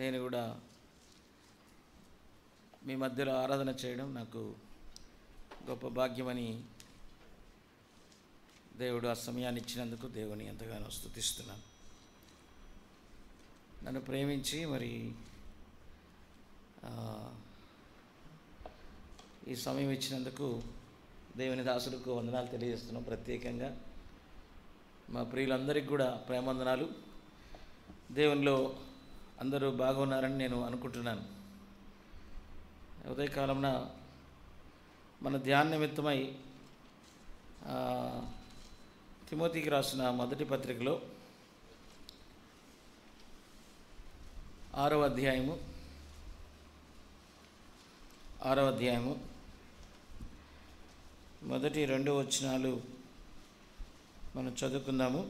నేను కూడా మీ మధ్యలో ఆరాధన చేయడం నాకు గొప్ప భాగ్యమని దేవుడు ఆ సమయాన్ని ఇచ్చినందుకు దేవుని ఎంతగానో స్తుతిస్తున్నాను. నన్ను ప్రేమించి మరి ఈ సమయం ఇచ్చినందుకు దేవుని దాసులకు వందనాలు తెలియజేస్తున్నాం. ప్రత్యేకంగా మా ప్రియులందరికీ కూడా ప్రేమవందనాలు. దేవునిలో అందరూ బాగున్నారని నేను అనుకుంటున్నాను. ఉదయకాలంన మన ధ్యాన నిమిత్తమై తిమోతికి రాసిన మొదటి పత్రికలో 6వ అధ్యాయము మొదటి 2 వచనాలు మనం చదువుకుందాము.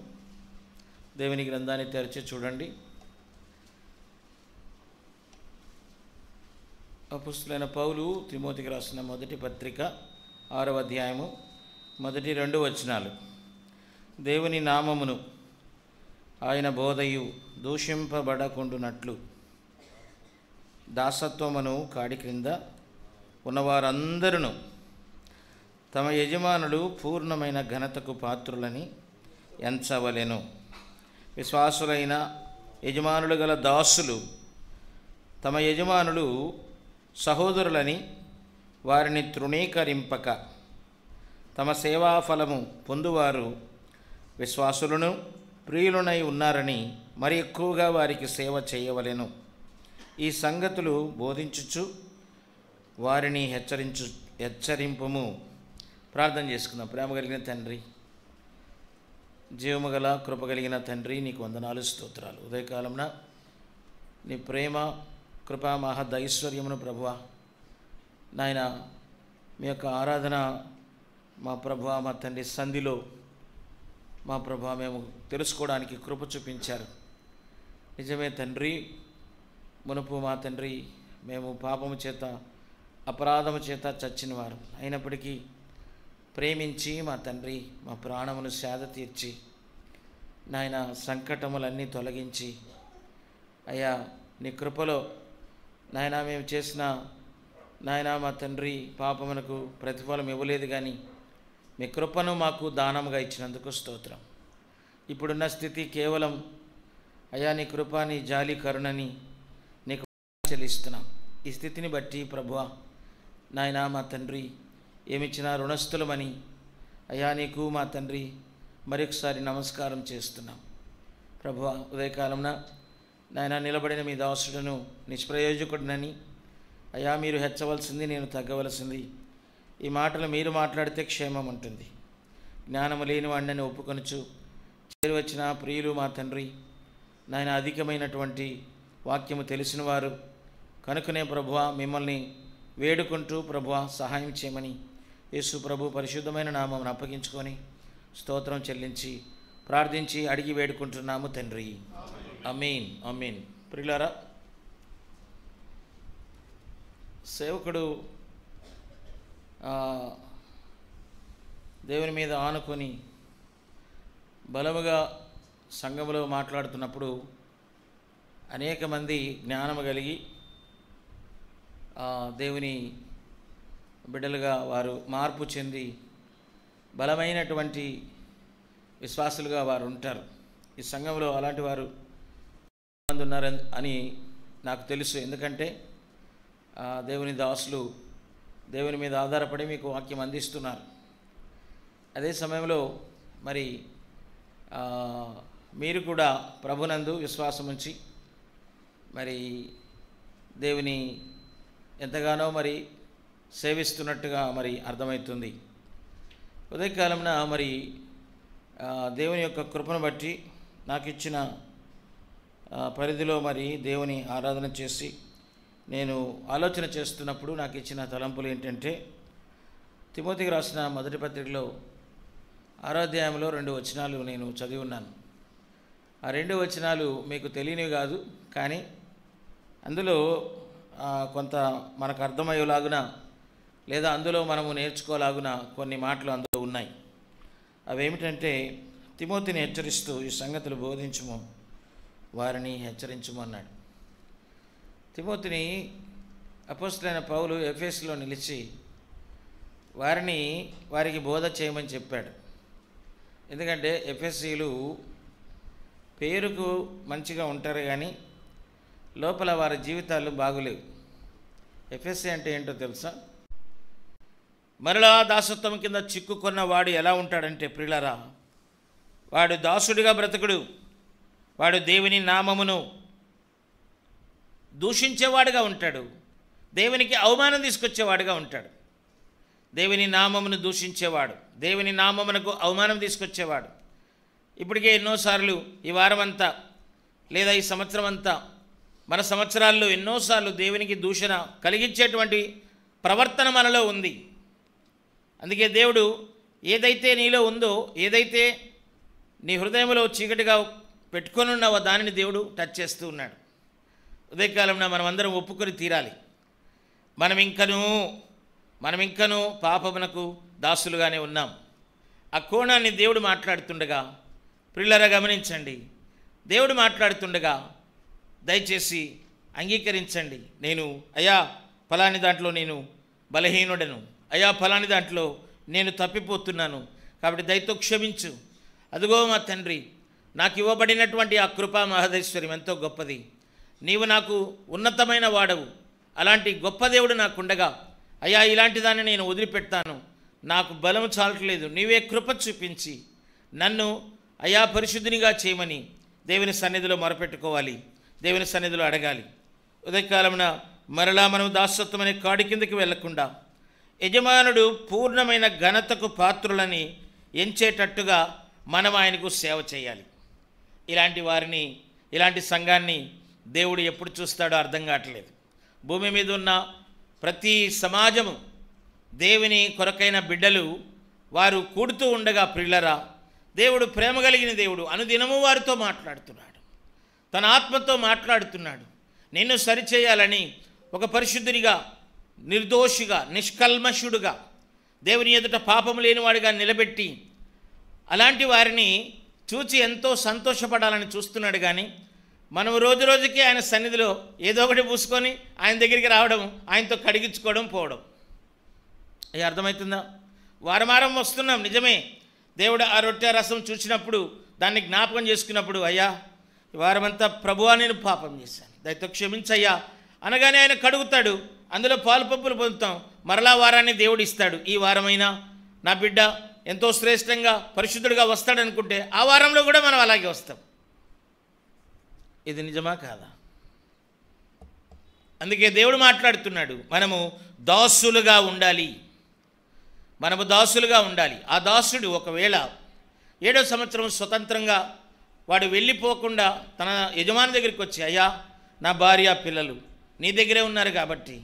దేవుని గ్రంథాన్ని తెరిచి చూడండి. అపోస్తలుడైన పౌలు తిమోతికి రాసిన మొదటి పత్రిక 6వ అధ్యాయము మొదటి 2 వచనాలు. దేవుని నామమును ఆయన బోధయు దూషింపబడకుండునట్లు దాసత్వమును కాడి క్రింద ఉన్నవారందరూ తమ యజమానులు పూర్ణమైన ఘనతకు పాత్రులని ఎంచవలెను. విశ్వాసులైన యజమానులు గల దాసులు తమ యజమానులు సహోదరులని వారిని తృణీకరింపక తమ సేవాఫలము పొందువారు విశ్వాసులను ప్రియులనై ఉన్నారని మరి ఎక్కువగా వారికి సేవ చేయవలెను. ఈ సంగతులు బోధించుచు వారిని హెచ్చరింపుము. ప్రార్థన చేసుకుందాం. ప్రేమ కలిగిన తండ్రి, జీవము గల కృప కలిగిన తండ్రి, నీకు వందనాలు స్తోత్రాలు. ఉదయకాలంన నీ ప్రేమ కృప మహదైశ్వర్యమును ప్రభువా నాయన మీ యొక్క ఆరాధన మా ప్రభువా మా తండ్రి సంధిలో మా ప్రభువా మేము తెలుసుకోవడానికి కృప చూపించారు. నిజమే తండ్రి, మునుపు మా తండ్రి మేము పాపము చేత అపరాధము చేత చచ్చినవారు అయినప్పటికీ ప్రేమించి మా తండ్రి మా ప్రాణమును సేద తీర్చి నాయన సంకటములన్నీ తొలగించి అయ్యా నీ కృపలో నాయన మేము చేసిన నాయన మా తండ్రి పాపమునకు ప్రతిఫలం ఇవ్వలేదు, కానీ మీ కృపను మాకు దానముగా ఇచ్చినందుకు స్తోత్రం. ఇప్పుడున్న స్థితి కేవలం అయ్యా నీ కృప నీ జాలి కరుణని నీకు చెల్లిస్తున్నాం. ఈ స్థితిని బట్టి ప్రభువా నాయన మా తండ్రి ఏమిచ్చినా రుణస్థులమని అయ్యా నీకు మా తండ్రి మరొకసారి నమస్కారం చేస్తున్నాం. ప్రభువా ఉదయకాలంన నాయన నిలబడిన మీ దాసుడును నిష్ప్రయోజకుడినని అయ్యా మీరు హెచ్చవలసింది, నేను తగ్గవలసింది. ఈ మాటలు మీరు మాట్లాడితే క్షేమం ఉంటుంది. జ్ఞానము లేని వాడిని ఒప్పుకొనుచు చేరువచ్చిన ప్రియులు మా తండ్రి నాయన అధికమైనటువంటి వాక్యము తెలిసిన వారు కనుకనే ప్రభువా మిమ్మల్ని వేడుకుంటూ ప్రభువా సహాయం చేయమని యేసు ప్రభు పరిశుద్ధమైన నామమును అప్పగించుకొని స్తోత్రం చెల్లించి ప్రార్థించి అడిగి వేడుకుంటున్నాము తండ్రి. ఆమేన్ ఆమేన్. ప్రియులారా, సేవకుడు దేవుని మీద ఆనుకొని బలముగా సంఘములో మాట్లాడుతున్నప్పుడు అనేక మంది జ్ఞానము కలిగి దేవుని బిడ్డలుగా వారు మార్పు చెంది బలమైనటువంటి విశ్వాసులుగా వారు ఉంటారు. ఈ సంఘంలో అలాంటి వారు మంది ఉన్నారు అని నాకు తెలుసు. ఎందుకంటే దేవుని దాసులు దేవుని మీద ఆధారపడి మీకు వాక్యం అందిస్తున్నారు. అదే సమయంలో మరి మీరు కూడా ప్రభునందు విశ్వాసం ఉంచి మరి దేవుని ఎంతగానో మరి సేవిస్తున్నట్టుగా మరి అర్థమవుతుంది. ఉదయకాలంన మరి దేవుని యొక్క కృపను బట్టి నాకు ఇచ్చిన పరిధిలో మరి దేవుని ఆరాధన చేసి నేను ఆలోచన చేస్తున్నప్పుడు నాకు ఇచ్చిన తలంపులు ఏంటంటే, తిమోతికి రాసిన మొదటి పత్రికలో 6వ అధ్యాయంలో 2 వచనాలు నేను చదివి ఉన్నాను. ఆ 2 వచనాలు మీకు తెలియనివి కాదు, కానీ అందులో కొంత మనకు అర్థమయ్యేలాగున లేదా అందులో మనము నేర్చుకోలాగున కొన్ని మాటలు అందులో ఉన్నాయి. అవేమిటంటే, తిమోతిని హెచ్చరిస్తూ ఈ సంగతులు బోధించుము, వారిని హెచ్చరించుము అన్నాడు. తిమోతిని అపోస్తలుడైన పౌలు ఎఫెసులో నిలిచి వారికి బోధ చేయమని చెప్పాడు. ఎందుకంటే ఎఫెసీలు పేరుకు మంచిగా ఉంటారు కానీ లోపల వారి జీవితాలు బాగులేవు. ఎఫెసీ అంటే ఏంటో తెలుసా? మరలా దాసత్వం కింద చిక్కుకున్న వాడు ఎలా ఉంటాడంటే ప్రియులారా, వాడు దాసుడిగా బ్రతకుడు. వాడు దేవుని నామమును దూషించేవాడుగా ఉంటాడు. దేవునికి అవమానం తీసుకొచ్చేవాడుగా ఉంటాడు. దేవుని నామమును దూషించేవాడు, దేవుని నామమునకు అవమానం తీసుకొచ్చేవాడు. ఇప్పటికే ఎన్నోసార్లు ఈ వారం అంతా లేదా ఈ సంవత్సరం అంతా మన సంవత్సరాల్లో ఎన్నోసార్లు దేవునికి దూషణ కలిగించేటువంటి ప్రవర్తన మనలో ఉంది. అందుకే దేవుడు ఏదైతే నీలో ఉందో, ఏదైతే నీ హృదయంలో చీకటిగా పెట్టుకొని ఉన్నావో దానిని దేవుడు టచ్ చేస్తూ ఉన్నాడు. ఉదయకాలంలో మనం అందరం ఒప్పుకొని తీరాలి. మనం ఇంకనూ పాపమునకు దాసులుగానే ఉన్నాం. ఆ కోణాన్ని దేవుడు మాట్లాడుతుండగా ప్రియులారా గమనించండి. దేవుడు మాట్లాడుతుండగా దయచేసి అంగీకరించండి. అయ్యా ఫలాని దాంట్లో నేను బలహీనుడను, అయ్యా ఫలాని దాంట్లో నేను తప్పిపోతున్నాను, కాబట్టి దయతో క్షమించు. అదిగో మా తండ్రి, నాకు ఇవ్వబడినటువంటి ఆ కృపా మహదైశ్వర్యం ఎంతో గొప్పది. నీవు నాకు ఉన్నతమైన వాడవు. అలాంటి గొప్ప దేవుడు నాకుండగా అయ్యా ఇలాంటి దాన్ని నేను వదిలిపెడతాను, నాకు బలము చాలట్లేదు, నీవే కృప చూపించి నన్ను అయ్యా పరిశుద్ధినిగా చేయమని దేవుని సన్నిధిలో మొరపెట్టుకోవాలి, దేవుని సన్నిధిలో అడగాలి. ఉదయకాలమున మరలా మనం దాసత్వం అనే కాడి కిందకి వెళ్లకుండా యజమానుడు పూర్ణమైన ఘనతకు పాత్రులని ఎంచేటట్టుగా మనం ఆయనకు సేవ చేయాలి. ఇలాంటి వారిని, ఇలాంటి సంఘాన్ని దేవుడు ఎప్పుడు చూస్తాడో అర్థం కావట్లేదు. భూమి మీద ఉన్న ప్రతి సమాజము దేవుని కొరకైన బిడ్డలు వారు కూడుతూ ఉండగా ప్రియులరా, దేవుడు ప్రేమ కలిగిన దేవుడు అనుదినము వారితో మాట్లాడుతున్నాడు, తన ఆత్మతో మాట్లాడుతున్నాడు. నిన్ను సరిచేయాలని ఒక పరిశుద్ధునిగా, నిర్దోషిగా, నిష్కల్మషుడుగా, దేవుని ఎదుట పాపము లేనివాడిగా నిలబెట్టి అలాంటి వారిని చూచి ఎంతో సంతోషపడాలని చూస్తున్నాడు. కానీ మనం రోజు రోజుకి ఆయన సన్నిధిలో ఏదో ఒకటి పూసుకొని ఆయన దగ్గరికి రావడం, ఆయనతో కడిగించుకోవడం, పోవడం. అది అర్థమవుతుందా? వారం వస్తున్నాం నిజమే. దేవుడు ఆ రొట్టె రసం చూసినప్పుడు దాన్ని జ్ఞాపకం చేసుకున్నప్పుడు అయ్యా ఈ వారమంతా ప్రభువా నేను పాపం చేశాను, దయతో క్షమించయ్యా అనగానే ఆయన కడుగుతాడు, అందులో పాలు పప్పులు పొందుతాం. మరలా వారాన్ని దేవుడు ఇస్తాడు. ఈ వారమైనా నా బిడ్డ ఎంతో శ్రేష్టంగా పరిశుద్ధుడిగా వస్తాడనుకుంటే ఆ వారంలో కూడా మనం అలాగే వస్తాం. ఇది నిజమా కాదా? అందుకే దేవుడు మాట్లాడుతున్నాడు, మనము దాసులుగా ఉండాలి, మనము దాసులుగా ఉండాలి. ఆ దాసుడు ఒకవేళ 7వ సంవత్సరం స్వతంత్రంగా వాడు వెళ్ళిపోకుండా తన యజమాని దగ్గరికి వచ్చి అయ్యా నా భార్య పిల్లలు నీ దగ్గరే ఉన్నారు కాబట్టి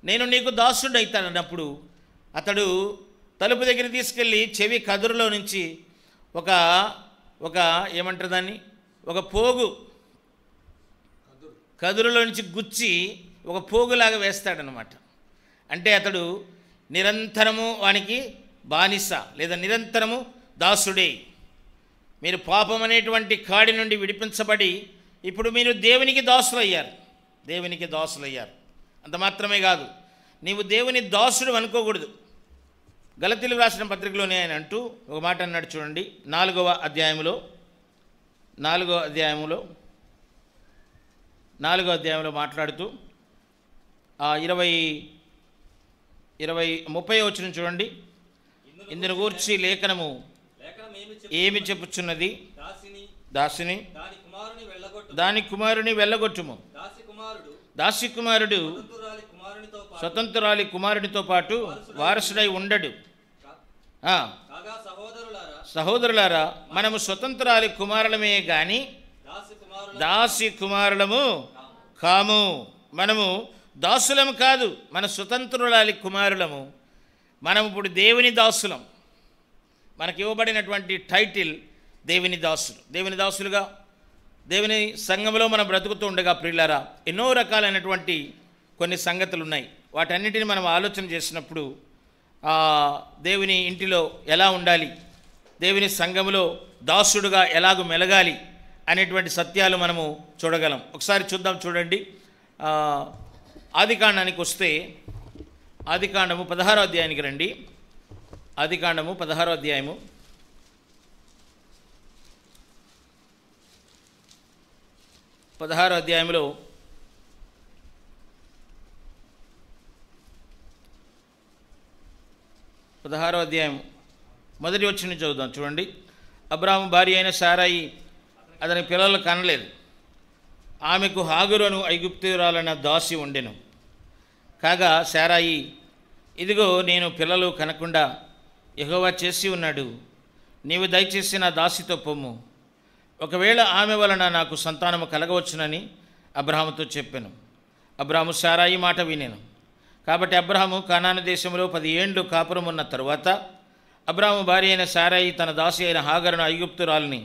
నేను నీకు దాసుడు అవుతానన్నప్పుడు అతడు తలుపు దగ్గర తీసుకెళ్ళి చెవి కదురులో నుంచి ఒక ఏమంటారు దాన్ని, ఒక పోగు కదురులో నుంచి గుచ్చి ఒక పోగులాగా వేస్తాడనమాట. అంటే అతడు నిరంతరము వానికి బానిస లేదా నిరంతరము దాసుడే. మీరు పాపం అనేటువంటి కాడి నుండి విడిపించబడి ఇప్పుడు మీరు దేవునికి దాసులయ్యారు, దేవునికి దాసులయ్యారు. అంత మాత్రమే కాదు, నీవు దేవుని దాసుడు అనుకోకూడదు. గలతీయులకు రాసిన పత్రికలోనే ఆయన అంటూ ఒక మాట అన్నాడు చూడండి, 4వ అధ్యాయంలో మాట్లాడుతూ 30వ వచనం చూడండి. ఇందును గూర్చి లేఖనము ఏమి చెప్పుచున్నది? దాసిని దాని కుమారుని వెళ్ళగొట్టుము. దాసి కుమారుడు స్వతంత్రురాలి కుమారునితో పాటు వారసుడై ఉండడు. సహోదరులారా, మనము స్వతంత్రాలి కుమారులమే గాని దాసి కుమారులము కాము. మనము దాసులము కాదు, మన స్వతంత్రురాలి కుమారులము. మనం ఇప్పుడు దేవుని దాసులం. మనకి ఇవ్వబడినటువంటి టైటిల్ దేవుని దాసులు. దేవుని దాసులుగా దేవుని సంఘంలో మనం బ్రతుకుతూ ఉండగా ప్రియులారా, ఎన్నో రకాలైనటువంటి కొన్ని సంగతులు ఉన్నాయి. వాటన్నిటిని మనం ఆలోచన చేసినప్పుడు దేవుని ఇంటిలో ఎలా ఉండాలి, దేవుని సంఘములో దాసుడుగా ఎలాగూ మెలగాలి అనేటువంటి సత్యాలు మనము చూడగలం. ఒకసారి చూద్దాం. చూడండి, ఆదికాండానికి వస్తే ఆదికాండము 16వ అధ్యాయానికి రండి. ఆదికాండము 16వ అధ్యాయము 16వ అధ్యాయంలో 16వ అధ్యాయం మొదటి వచనం చదువుదాం. చూడండి. అబ్రాహాము భార్య అయిన సారాయి అతని పిల్లలు కనలేదు. ఆమెకు హాగరును ఐగుప్తురాలైన దాసి ఉండెను. కాగా సారాయి, ఇదిగో నేను పిల్లలు కనకుండా యెహోవా చేసి ఉన్నాడు, నీవు దయచేసి నా దాసితో పొమ్ము, ఒకవేళ ఆమె వలన నాకు సంతానము కలగవచ్చునని అబ్రాహాముతో చెప్పాను. అబ్రాహాము సారాయి మాట వినెను. కాబట్టి అబ్రాహాము కానాను దేశంలో 10 ఏండ్లు కాపురం ఉన్న తరువాత అబ్రాహాము భార్య అయిన సారాయి తన దాసి అయిన హాగరును ఐగుప్తురాలిని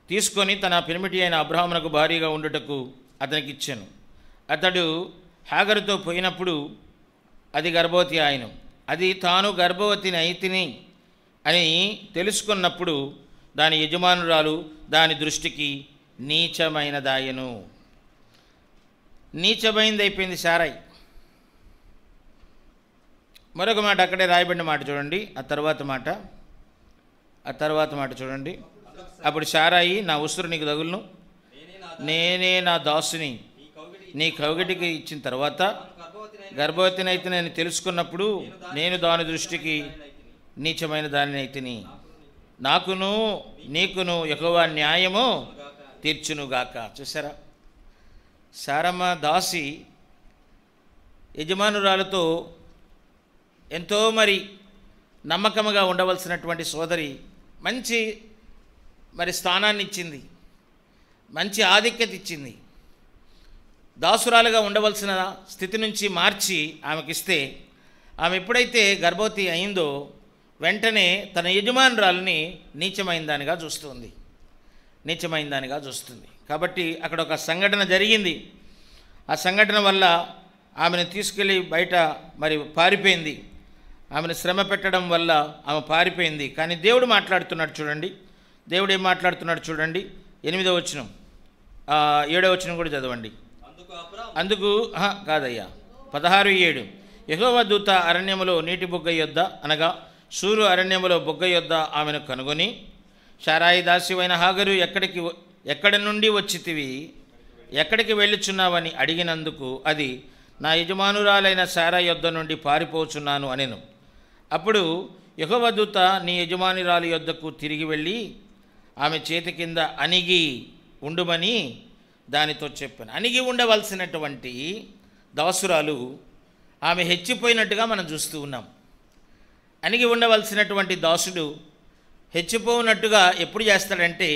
తీసుకొని తన పెనిమిటి అయిన అబ్రాహామునకు భార్యగా ఉండుటకు అతనికి ఇచ్చాను. అతడు హాగరుతో పోయినప్పుడు అది గర్భవతి ఆయను. అది తాను గర్భవతిని అయితిని అని తెలుసుకున్నప్పుడు దాని యజమానురాలు దాని దృష్టికి నీచమైనదాయను. నీచమైనది అయిపోయింది సారాయి. మరొక మాట అక్కడే రాయబడిన మాట చూడండి. ఆ తర్వాత మాట చూడండి. అప్పుడు సారాయి, నా ఉసురు నీకు తగులును, నేనే నా దాసుని నీ కౌగిటికి ఇచ్చిన తర్వాత గర్భవతినైతే నేను తెలుసుకున్నప్పుడు నేను దాని దృష్టికి నీచమైన దానిని అయితిని. నాకును నీకును యెహోవా న్యాయము తీర్చునుగాక. చూసారా, సారమ్మ దాసి యజమానురాలతో ఎంతో నమ్మకముగా ఉండవలసినటువంటి సోదరి మంచి స్థానాన్ని ఇచ్చింది, మంచి ఆధిక్యత ఇచ్చింది. దాసురాలుగా ఉండవలసిన స్థితి నుంచి మార్చి ఆమెకిస్తే ఆమె ఎప్పుడైతే గర్భవతి అయిందో వెంటనే తన యజమానురాలని నీచమైన దానిగా చూస్తుంది. కాబట్టి అక్కడ ఒక సంఘటన జరిగింది. ఆ సంఘటన వల్ల ఆమెను తీసుకెళ్ళి బయట పారిపోయింది. ఆమెను శ్రమ పెట్టడం వల్ల ఆమె పారిపోయింది. కానీ దేవుడు మాట్లాడుతున్నాడు చూడండి. దేవుడు ఏం మాట్లాడుతున్నాడు చూడండి. 8వ వచనం 7వ వచనం కూడా చదవండి. అందుకు కాదయ్యా 16:7 యెహోవా దూత అరణ్యములో నీటి బొగ్గ యొద్ద అనగా సూరు అరణ్యములో బొగ్గ యొద్ద ఆమెను కనుగొని, సారాయి దాసివైన హాగరు ఎక్కడి నుండి వచ్చితివి, ఎక్కడికి వెళ్ళుచున్నావని అడిగినందుకు అది నా యజమానురాలైన సారాయి యొద్ద నుండి పారిపోచున్నాను అనెను. అప్పుడు యెహోవా దూత నీ యజమానురాలి యొద్దకు తిరిగి వెళ్ళి ఆమె చేతి కింద అణిగి ఉండుమని దానితో చెప్పాను. అణిగి ఉండవలసినటువంటి దాసురాలు ఆమె హెచ్చిపోయినట్టుగా మనం చూస్తూ ఉన్నాం. అణిగి ఉండవలసినటువంటి దాసుడు హెచ్చిపోయినట్టుగా ఎప్పుడు చేస్తాడంటే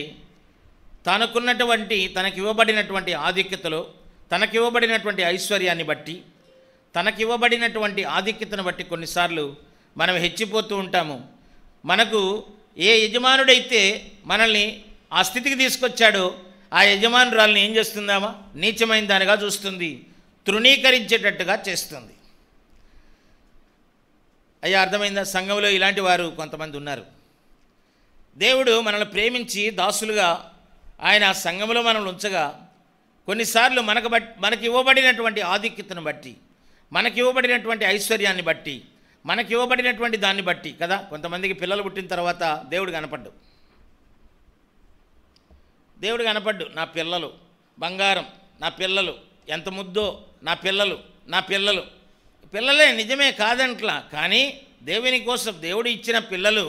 తనకివ్వబడినటువంటి ఆధిక్యతలో, తనకివ్వబడినటువంటి ఐశ్వర్యాన్ని బట్టి, తనకివ్వబడినటువంటి ఆధిక్యతను బట్టి కొన్నిసార్లు మనం హెచ్చిపోతూ ఉంటాము. మనకు ఏ యజమానుడైతే మనల్ని ఆ స్థితికి తీసుకొచ్చాడో ఆ యజమానురాల్ని ఏం చేస్తుందామా? నీచమైన దానిగా చూస్తుంది, తృణీకరించేటట్టుగా చేస్తుంది. అయ్యా, అర్థమైందా? సంఘంలో ఇలాంటి వారు కొంతమంది ఉన్నారు. దేవుడు మనల్ని ప్రేమించి దాసులుగా ఆయన సంఘంలో మనల్ని ఉంచగా కొన్నిసార్లు మనకి ఇవ్వబడినటువంటి ఆధిక్యతను బట్టి, మనకి ఇవ్వబడినటువంటి ఐశ్వర్యాన్ని బట్టి, మనకి ఇవ్వబడినటువంటి దాన్ని బట్టి కదా. కొంతమందికి పిల్లలు పుట్టిన తర్వాత దేవుడు కనపడ్డు. నా పిల్లలు బంగారం, నా పిల్లలు ఎంత ముద్దో, నా పిల్లలే నిజమే కాదంట్లా. కానీ దేవుని కోసం దేవుడు ఇచ్చిన పిల్లలు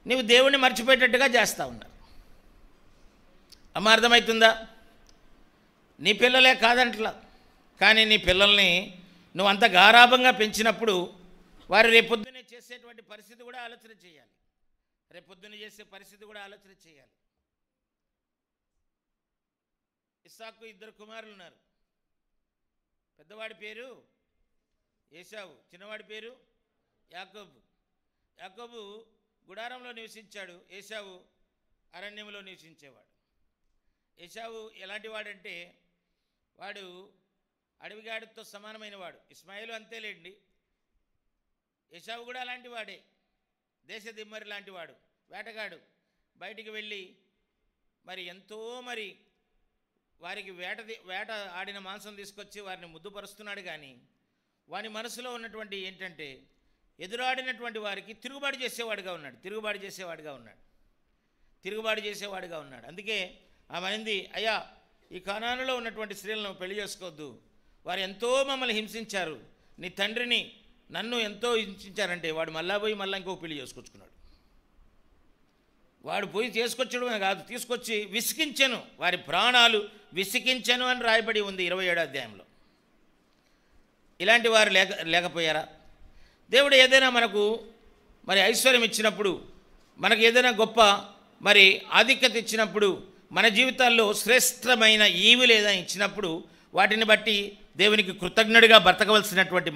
నీవు దేవుడిని మర్చిపోయేటట్టుగా చేస్తూ ఉన్నారు. అమ్మ, అర్థమవుతుందా? నీ పిల్లలే కాదంట్లా, కానీ నీ పిల్లల్ని నువ్వు అంత గారాభంగా పెంచినప్పుడు వారు రేపొద్దునే చేసేటువంటి పరిస్థితి కూడా ఆలోచన చేయాలి. ఇస్సాకు 2 కుమారులు ఉన్నారు. పెద్దవాడి పేరు ఏశావు, చిన్నవాడి పేరు యాకోబు గుడారంలో నివసించాడు, ఏశావు అరణ్యంలో నివసించేవాడు. ఏశావు ఎలాంటి వాడంటే వాడు అడవిగాడితో సమానమైన వాడు. ఇస్మాయిలు అంతేలేండి. ఏశావు కూడా అలాంటి వాడే, దేశ దిమ్మరి లాంటి వాడు, వేటగాడు. బయటికి వెళ్ళి ఎంతో వారికి వేట ఆడిన మాంసం తీసుకొచ్చి వారిని ముద్దుపరుస్తున్నాడు. కానీ వాని మనసులో ఉన్నటువంటి ఏంటంటే ఎదురాడినటువంటి వారికి తిరుగుబాటు చేసేవాడుగా ఉన్నాడు. అందుకే ఆమె అనింది, అయ్యా, ఈ కానానులో ఉన్నటువంటి స్త్రీలను పెళ్లి చేసుకోవద్దు, వారు ఎంతో మమ్మల్ని హింసించారు, నీ తండ్రిని నన్ను ఎంతో హింసించారంటే వాడు మళ్ళా ఇంకో పెళ్లి చేసుకొచ్చుకున్నాడు. వాడు పోయి చేసుకొచ్చడమే కాదు, తీసుకొచ్చి విసికించెను, వారి ప్రాణాలు విసికించెను అని రాయబడి ఉంది 27వ అధ్యాయంలో. ఇలాంటి వారు లేకపోయారా? దేవుడు ఏదైనా మనకు ఐశ్వర్యం ఇచ్చినప్పుడు, మనకు ఏదైనా గొప్ప ఆధిక్యత ఇచ్చినప్పుడు, మన జీవితాల్లో శ్రేష్టమైన ఈవులు ఏదైనా ఇచ్చినప్పుడు వాటిని బట్టి దేవునికి కృతజ్ఞుడిగా బ్రతకవలసినటువంటి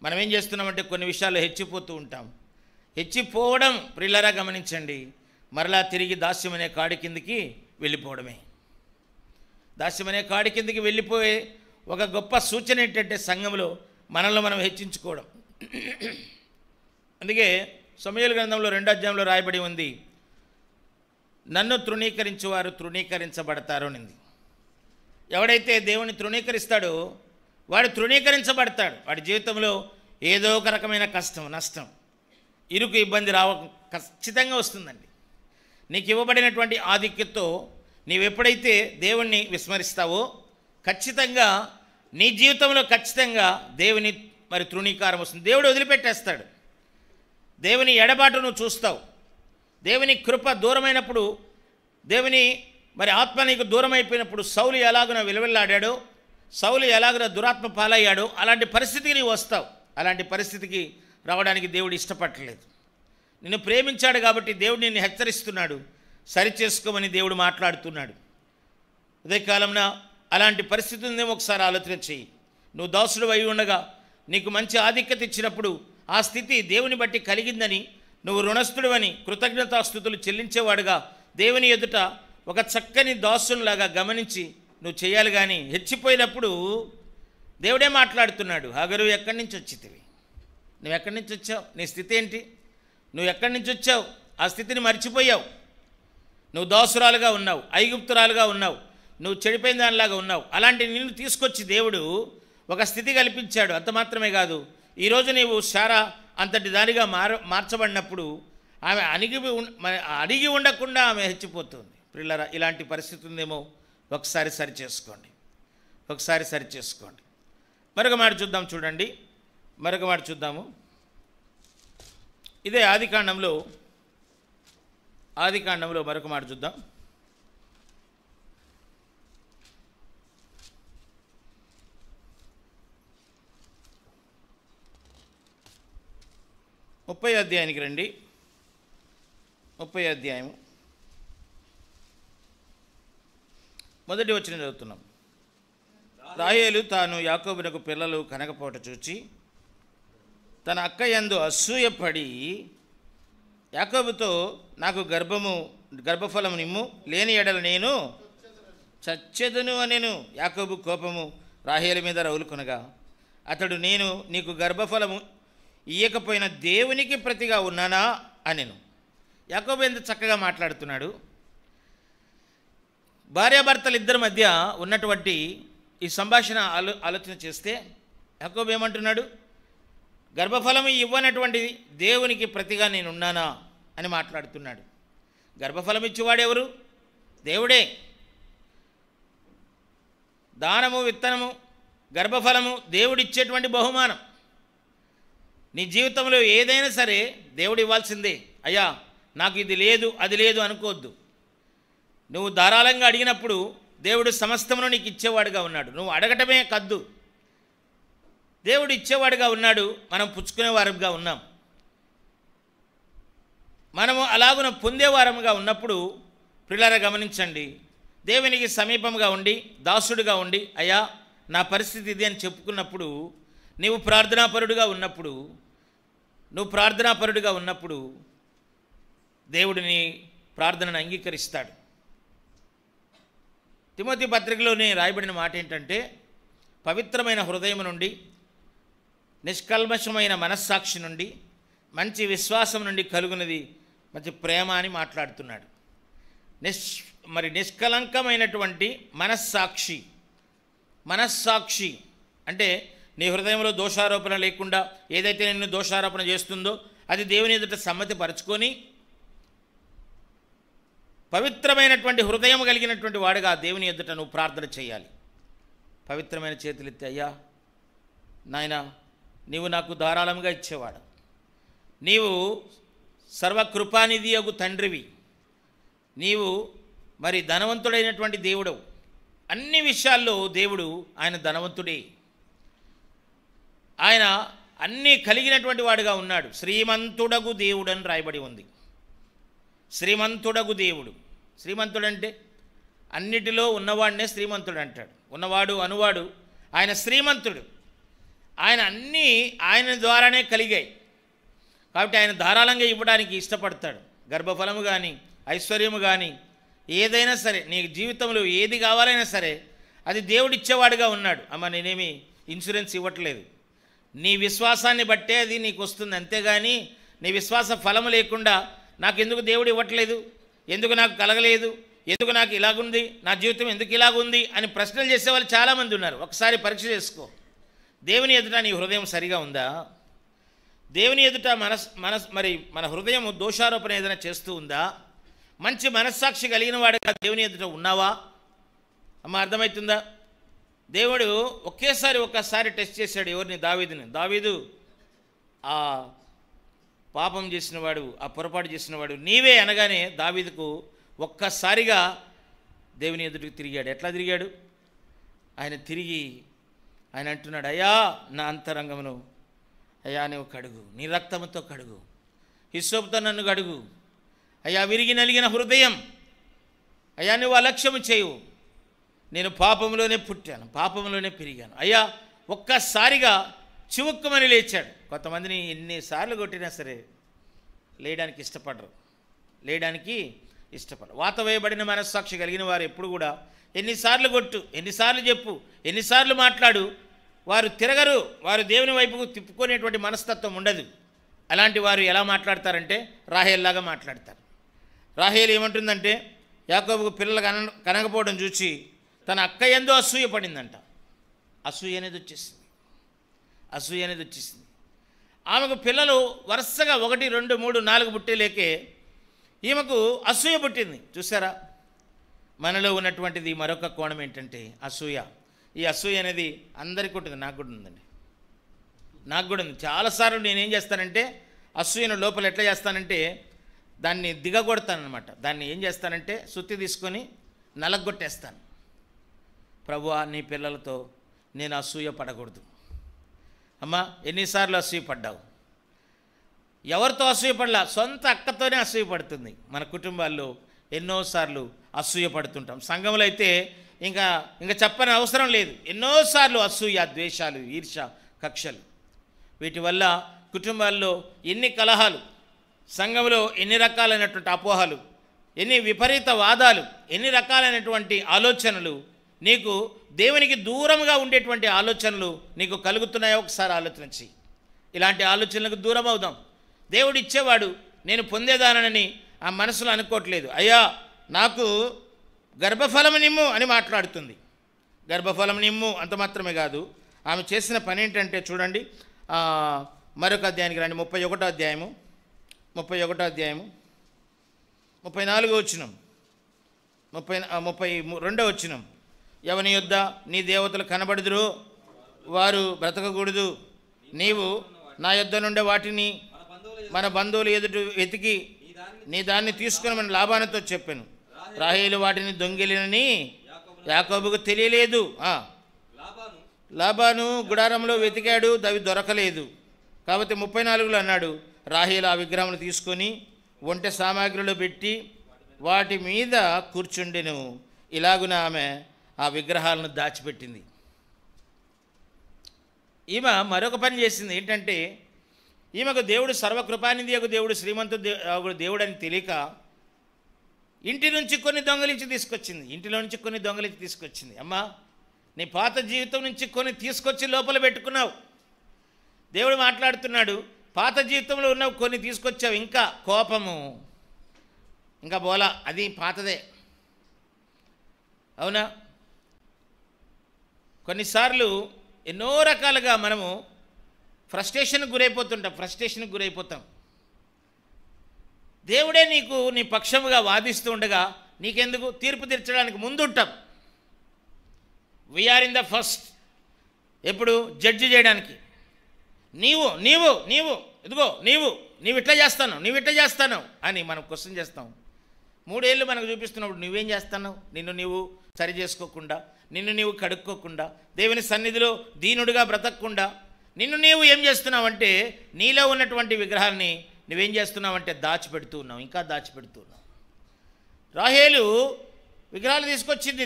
మనం ఏం చేస్తున్నామంటే కొన్ని విషయాల్లో హెచ్చిపోతూ ఉంటాం. హెచ్చిపోవడం ప్రియులారా గమనించండి, మరలా తిరిగి దాస్యమనే కాడి కిందికి వెళ్ళిపోవడమే. దాస్యమనే కాడి కిందికి వెళ్ళిపోయే ఒక గొప్ప సూచన ఏంటంటే సంఘంలో మనల్ని మనం హెచ్చించుకోవడం. అందుకే సమూయేలు గ్రంథంలో 2వ అధ్యాయంలో రాయబడి ఉంది, నన్ను తృణీకరించువారు తృణీకరించబడతారు అనింది. ఎవడైతే దేవుని తృణీకరిస్తాడో వాడు తృణీకరించబడతాడు. వాడి జీవితంలో ఏదో ఒక రకమైన కష్టం, నష్టం, ఇరుకు, ఇబ్బంది ఖచ్చితంగా వస్తుందండి. నీకు ఇవ్వబడినటువంటి ఆధిక్యతతో నీవెప్పుడైతే దేవుణ్ణి విస్మరిస్తావో ఖచ్చితంగా నీ జీవితంలో ఖచ్చితంగా దేవుని తృణీకారం వస్తుంది. దేవుడు వదిలిపెట్టేస్తాడు. దేవుని ఎడబాటు నువ్వు చూస్తావు. దేవుని కృప దూరమైనప్పుడు, దేవుని ఆత్మ నీకు దూరం అయిపోయినప్పుడు సౌలు ఎలాగున విలువెల్లాడాడో, సౌలు ఎలాగున దురాత్మ పాలయ్యాడో అలాంటి పరిస్థితికి నీవు వస్తావు. అలాంటి పరిస్థితికి రావడానికి దేవుడు ఇష్టపడలేదు. నిన్ను ప్రేమించాడు కాబట్టి దేవుడు నిన్ను హెచ్చరిస్తున్నాడు, సరిచేసుకోమని దేవుడు మాట్లాడుతున్నాడు. అదే కాలంన అలాంటి పరిస్థితి ఉందేమో ఒకసారి ఆలోచన చెయ్యి. నువ్వు దాసుడు అయి ఉండగా నీకు మంచి ఆధిక్యత ఇచ్చినప్పుడు ఆ స్థితి దేవుని బట్టి కలిగిందని నువ్వు రుణస్థుడివని కృతజ్ఞతాస్తుతులు చెల్లించేవాడుగా దేవుని ఎదుట ఒక చక్కని దాసునిలాగా గమనించి నువ్వు చేయాలి. కానీ హెచ్చిపోయినప్పుడు దేవుడే మాట్లాడుతున్నాడు, హాగరు ఎక్కడి నుంచి వచ్చితివి, నువ్వు ఎక్కడి నుంచి వచ్చావు, నీ స్థితి ఏంటి, నువ్వు ఎక్కడి నుంచి వచ్చావు, ఆ స్థితిని మర్చిపోయావు. నువ్వు దాసురాలుగా ఉన్నావు, ఐగుప్తురాలుగా ఉన్నావు, నువ్వు చెడిపోయిన దానిలాగా ఉన్నావు. అలాంటి నిన్ను తీసుకొచ్చి దేవుడు ఒక స్థితి కల్పించాడు. అంత మాత్రమే కాదు, ఈరోజు నీవు శారా అంతటి దానిగా మార్చబడినప్పుడు ఆమె అడిగి ఉండకుండా ఆమె హెచ్చిపోతుంది. పిల్లరా, ఇలాంటి పరిస్థితి ఉందేమో ఒకసారి సరిచేసుకోండి. మరొక మాట చూద్దాం, చూడండి, మరొక మాట చూద్దాము. ఇదే ఆదికాండంలో మరొక మాట చూద్దాం. ముప్పై అధ్యాయానికి రండి. 30వ అధ్యాయము మొదటి వచనం చదువుతున్నాం. రాహేలు తాను యాకోబునకు పిల్లలు కనకపోట చూచి తన అక్క యందు అసూయపడి యాకోబుతో, నాకు గర్భఫలము నిమ్ము, లేని ఎడల నేను చచ్చెదను అనెను. యాకోబు కోపము రాహేలు మీద రగులుకొనగా అతడు, నేను నీకు గర్భఫలము ఇయ్యకపోయిన దేవునికి ప్రతిగా ఉన్నానా అనెను. యాకోబు ఎంత చక్కగా మాట్లాడుతున్నాడు. భార్యాభర్తలు ఇద్దరి మధ్య ఉన్నటువంటి ఈ సంభాషణ ఆలోచన చేస్తే యాకోబు ఏమంటున్నాడు, గర్భఫలము ఇవ్వనటువంటి దేవునికి ప్రతిగా నేనున్నానా అని మాట్లాడుతున్నాడు. గర్భఫలం ఇచ్చేవాడెవరు? దేవుడే. దానము, విత్తనము, గర్భఫలము దేవుడిచ్చేటువంటి బహుమానం. నీ జీవితంలో ఏదైనా సరే దేవుడు ఇవ్వాల్సిందే. అయ్యా, నాకు ఇది లేదు, అది లేదు అనుకోవద్దు. నువ్వు ధారాళంగా అడిగినప్పుడు దేవుడు సమస్తమును నీకు ఇచ్చేవాడుగా ఉన్నాడు. నువ్వు అడగటమే కద్దు, దేవుడు ఇచ్చేవాడుగా ఉన్నాడు. మనం పుచ్చుకునేవారుగా ఉన్నాం. మనము అలాగున పొందేవారముగా ఉన్నప్పుడు ప్రియులారా గమనించండి, దేవునికి సమీపంగా ఉండి దాసుడుగా ఉండి, అయ్యా నా పరిస్థితి ఇది అని చెప్పుకున్నప్పుడు, నువ్వు ప్రార్థనాపరుడుగా ఉన్నప్పుడు దేవుడిని ప్రార్థనను అంగీకరిస్తాడు. తిమోతి పత్రికలోనే రాయబడిన మాట ఏంటంటే, పవిత్రమైన హృదయం నుండి, నిష్కల్మషమైన మనస్సాక్షి నుండి, మంచి విశ్వాసం నుండి కలుగునది మంచి ప్రేమ అని మాట్లాడుతున్నాడు. మరి నిష్కలంకమైనటువంటి మనస్సాక్షి అంటే నీ హృదయంలో దోషారోపణ లేకుండా ఏదైతే నిన్ను దోషారోపణ చేస్తుందో అది దేవుని ఎదుట సమ్మతి పరుచుకొని పవిత్రమైనటువంటి హృదయం కలిగినటువంటి వాడుగా దేవుని ఎదుట నువ్వు ప్రార్థన చేయాలి. పవిత్రమైన చేతులెత్తి, అయ్యా నాయనా, నీవు నాకు ధారాళంగా ఇచ్చేవాడు, నీవు సర్వకృపానిధి యగు తండ్రివి, నీవు మరి ధనవంతుడైనటువంటి దేవుడవు. అన్ని విషయాల్లో దేవుడు ఆయన ధనవంతుడే, ఆయన అన్నీ కలిగినటువంటి వాడుగా ఉన్నాడు. శ్రీమంతుడగు దేవుడు అని రాయబడి ఉంది. శ్రీమంతుడగు దేవుడు, శ్రీమంతుడంటే అన్నిటిలో ఉన్నవాడినే శ్రీమంతుడు అంటాడు. ఉన్నవాడు అనువాడు ఆయన శ్రీమంతుడు. ఆయన అన్నీ ఆయన ద్వారానే కలిగాయి కాబట్టి ఆయన ధారాళంగా ఇవ్వడానికి ఇష్టపడతాడు. గర్భఫలము కానీ ఐశ్వర్యము కానీ ఏదైనా సరే, నీ జీవితంలో ఏది కావాలైనా సరే అది దేవుడు ఇచ్చేవాడుగా ఉన్నాడు. అమ్మ, నేనేమి ఇన్సూరెన్స్ ఇవ్వట్లేదు, నీ విశ్వాసాన్ని బట్టే అది నీకు వస్తుంది, అంతేగాని నీ విశ్వాస ఫలము లేకుండా నాకు ఎందుకు దేవుడు ఇవ్వట్లేదు, ఎందుకు నాకు కలగలేదు, ఎందుకు నాకు ఇలాగుంది, నా జీవితం ఎందుకు ఇలాగుంది అని ప్రశ్నలు చేసేవాళ్ళు చాలామంది ఉన్నారు. ఒకసారి పరీక్ష చేసుకో. దేవుని ఎదుట నీ హృదయం సరిగా ఉందా? దేవుని ఎదుట మన హృదయం దోషారోపణ ఏదైనా చేస్తూ ఉందా? మంచి మనస్సాక్షి కలిగిన వాడుగా దేవుని ఎదుట ఉన్నావా? అమ్మ, అర్థమవుతుందా? దేవుడు ఒక్కసారి టెస్ట్ చేశాడు ఎవరిని? దావీదుని. దావీదు ఆ పాపం చేసినవాడు, ఆ పొరపాటు చేసినవాడు నీవే అనగానే దావీదుకు ఒక్కసారిగా దేవుని ఎదుటికి తిరిగాడు. ఎట్లా తిరిగాడు? ఆయన అంటున్నాడు, అయ్యా నా అంతరంగమును అయ్యా నువ్వు కడుగు, నీ రక్తముతో కడుగు, హిస్సోపుతో నన్ను కడుగు, అయ్యా విరిగి నలిగిన హృదయం, అయ్యా నువ్వు అలక్ష్యము చేయవు, నేను పాపంలోనే పుట్టాను, పాపంలోనే పెరిగాను. అయ్యా ఒక్కసారిగా చివుక్కుమని లేచాడు. కొంతమందిని ఎన్నిసార్లు కొట్టినా సరే లేయడానికి ఇష్టపడరు. వాత వేయబడిన మనస్సాక్షి కలిగిన వారు ఎప్పుడు కూడా ఎన్నిసార్లు కొట్టు, ఎన్నిసార్లు చెప్పు, ఎన్నిసార్లు మాట్లాడు, వారు తిరగరు. వారు దేవుని వైపుకు తిప్పుకునేటువంటి మనస్తత్వం ఉండదు. అలాంటి వారు ఎలా మాట్లాడతారంటే రాహేల్లాగా మాట్లాడతారు. రాహేలు ఏమంటుందంటే యాకోబుకు పిల్లలు కనకపోవడం చూసి తన అక్క యందు అసూయ పడిందంట. అసూయ అనేది వచ్చేసింది. ఆమెకు పిల్లలు వరుసగా 1, 2, 3, 4 పుట్టేలేకే ఈమెకు అసూయ పుట్టింది. చూసారా, మనలో ఉన్నటువంటిది మరొక కోణం ఏంటంటే అసూయ. ఈ అసూయ అనేది అందరికీ ఉంటుంది, నాకు కూడా ఉందండి, నాకు కూడా ఉంది. చాలాసార్లు నేనేం చేస్తానంటే అసూయను లోపల ఎట్లా చేస్తానంటే దాన్ని దిగగొడతానమాట. దాన్ని ఏం చేస్తానంటే సుత్తి తీసుకొని నలగొట్టేస్తాను. ప్రభువా, నీ పిల్లలతో నేను అసూయ పడకూడదు. అమ్మా, ఎన్నిసార్లు అసూయపడ్డావు? ఎవరితో అసూయపడలా, సొంత అక్కతోనే అసూయపడుతుంది. మన కుటుంబాల్లో ఎన్నోసార్లు అసూయపడుతుంటాం. సంఘంలో అయితే ఇంకా చెప్పని అవసరం లేదు. ఎన్నోసార్లు అసూయ, ద్వేషాలు, ఈర్ష్య, కక్షలు, వీటి వల్ల కుటుంబాల్లో ఎన్ని కలహాలు, సంఘంలో ఎన్ని రకాలైనటువంటి అపోహలు, ఎన్ని విపరీత వాదాలు, ఎన్ని రకాలైనటువంటి ఆలోచనలు, నీకు దేవునికి దూరంగా ఉండేటువంటి ఆలోచనలు నీకు కలుగుతున్నాయో ఒకసారి ఆలోచన చెయ్యి. ఇలాంటి ఆలోచనలకు దూరం అవుదాం. దేవుడు ఇచ్చేవాడు, నేను పొందేదానని ఆ మనసులో అనుకోవట్లేదు. అయ్యా నాకు గర్భఫలం నిమ్ము అని మాట్లాడుతుంది. గర్భఫలం నిమ్ము అంత మాత్రమే కాదు, ఆమె చేసిన పని ఏంటంటే చూడండి, మరొక అధ్యాయానికి రండి. 31వ అధ్యాయము 34వ వచనం, 32వ వచనం. ఎవని యొద్ద నీ దేవతలు కనబడుదురో వారు బ్రతకకూడదు, నీవు నా యొద్ద నుండే వాటిని మన బంధువులు ఎదుట వెతికి నీ దాన్ని తీసుకుని లాబానుతో చెప్పాను. రాహేలు వాటిని దొంగిలినని యాకోబుకు తెలియలేదు. లాబాను గుడారంలో వెతికాడు, అవి దొరకలేదు. కాబట్టి 34లో అన్నాడు, రాహేలు ఆ విగ్రహములు తీసుకొని వంట సామాగ్రిలో పెట్టి వాటి మీద కూర్చుండెను. ఇలాగున ఆమె ఆ విగ్రహాలను దాచిపెట్టింది. ఈమె మరొక పని చేసింది. ఏంటంటే ఈమెకు దేవుడు సర్వకృపానిధి యొక్క దేవుడు, శ్రీమంతుడు దేవుడు అని తెలియక ఇంటి నుంచి కొన్ని దొంగలించి తీసుకొచ్చింది. అమ్మా, నీ పాత జీవితం నుంచి కొన్ని తీసుకొచ్చి లోపల పెట్టుకున్నావు. దేవుడు మాట్లాడుతున్నాడు, పాత జీవితంలో ఉన్నవి కొన్ని తీసుకొచ్చావు. ఇంకా కోపము, ఇంకా బోలా, అది పాతదే. అవునా? కొన్నిసార్లు ఎన్నో రకాలుగా మనము ఫ్రస్ట్రేషన్కి గురైపోతాం. దేవుడే నీ పక్షముగా వాదిస్తూ ఉండగా నీకెందుకు? తీర్పు తీర్చడానికి ముందుంటాం. We are in the first. ఎప్పుడు? జడ్జి చేయడానికి. నీవు ఇట్లా చేస్తాను అని మనం క్వశ్చన్ చేస్తాం. 3 ఏళ్ళు మనకు చూపిస్తున్నప్పుడు నువ్వేం చేస్తున్నావు? నిన్ను నీవు సరి చేసుకోకుండా, నిన్ను నీవు కడుక్కోకుండా, దేవుని సన్నిధిలో దీనుడిగా బ్రతకకుండా నిన్ను నీవు ఏం చేస్తున్నావంటే నీలో ఉన్నటువంటి విగ్రహాన్ని నువ్వేం చేస్తున్నావంటే ఇంకా దాచిపెడుతూ ఉన్నావు. రాహేలు విగ్రహాలు తీసుకొచ్చింది,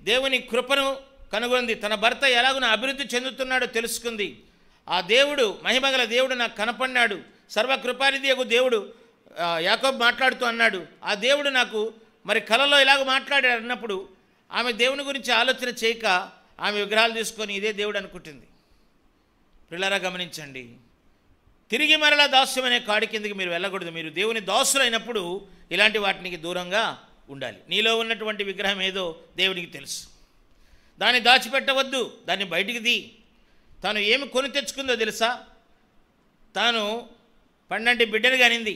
దేవుని కృపను కనుగొంది, తన భర్త ఎలాగున అభివృద్ధి చెందుతున్నాడో తెలుసుకుంది. ఆ దేవుడు, మహిమగల దేవుడు నాకు కనపడినాడు, సర్వకృపానిధియగు దేవుడు యాకోబు మాట్లాడుతూ అన్నాడు, ఆ దేవుడు నాకు కలలో ఇలాగ మాట్లాడాడు అన్నప్పుడు ఆమె దేవుని గురించి ఆలోచన చేయక ఆమె విగ్రహాలు తీసుకొని ఇదే దేవుడు అనుకుంటుంది. పిల్లరా గమనించండి, తిరిగి మరలా దాస్యం అనే కాడి కిందకి మీరు వెళ్ళకూడదు. మీరు దేవుని దాసులైనప్పుడు ఇలాంటి వాటికి దూరంగా ఉండాలి. నీలో ఉన్నటువంటి విగ్రహం ఏదో దేవునికి తెలుసు, దాన్ని దాచిపెట్టవద్దు, దాన్ని బయటికి తీ. తాను ఏమి కొని తెచ్చుకుందో తెలుసా? తాను 12 బిడ్డను కనింది,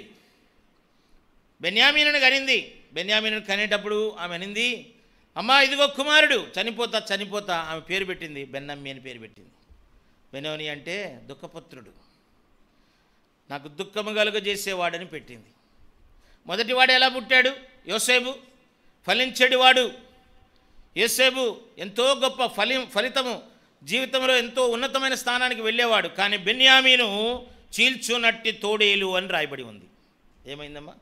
బెన్యామీనుని కనింది. బెన్యామీనుని కనేటప్పుడు ఆమె అనింది, అమ్మా ఇదిగో కుమారుడు, చనిపోతా ఆమె పేరు పెట్టింది, బెన్నమ్మి అని పేరు పెట్టింది. బెనోని అంటే దుఃఖపుత్రుడు, నాకు దుఃఖము కలుగజేసేవాడని పెట్టింది. మొదటివాడు ఎలా పుట్టాడు? యోసేపు, ఫలించేటివాడు. యోసేపు ఎంతో గొప్ప ఫలితము, జీవితంలో ఎంతో ఉన్నతమైన స్థానానికి వెళ్ళేవాడు. కానీ బెన్యామీను చీల్చునట్టి తోడేలు అని రాయబడి ఉంది. ఏమైందమ్మా?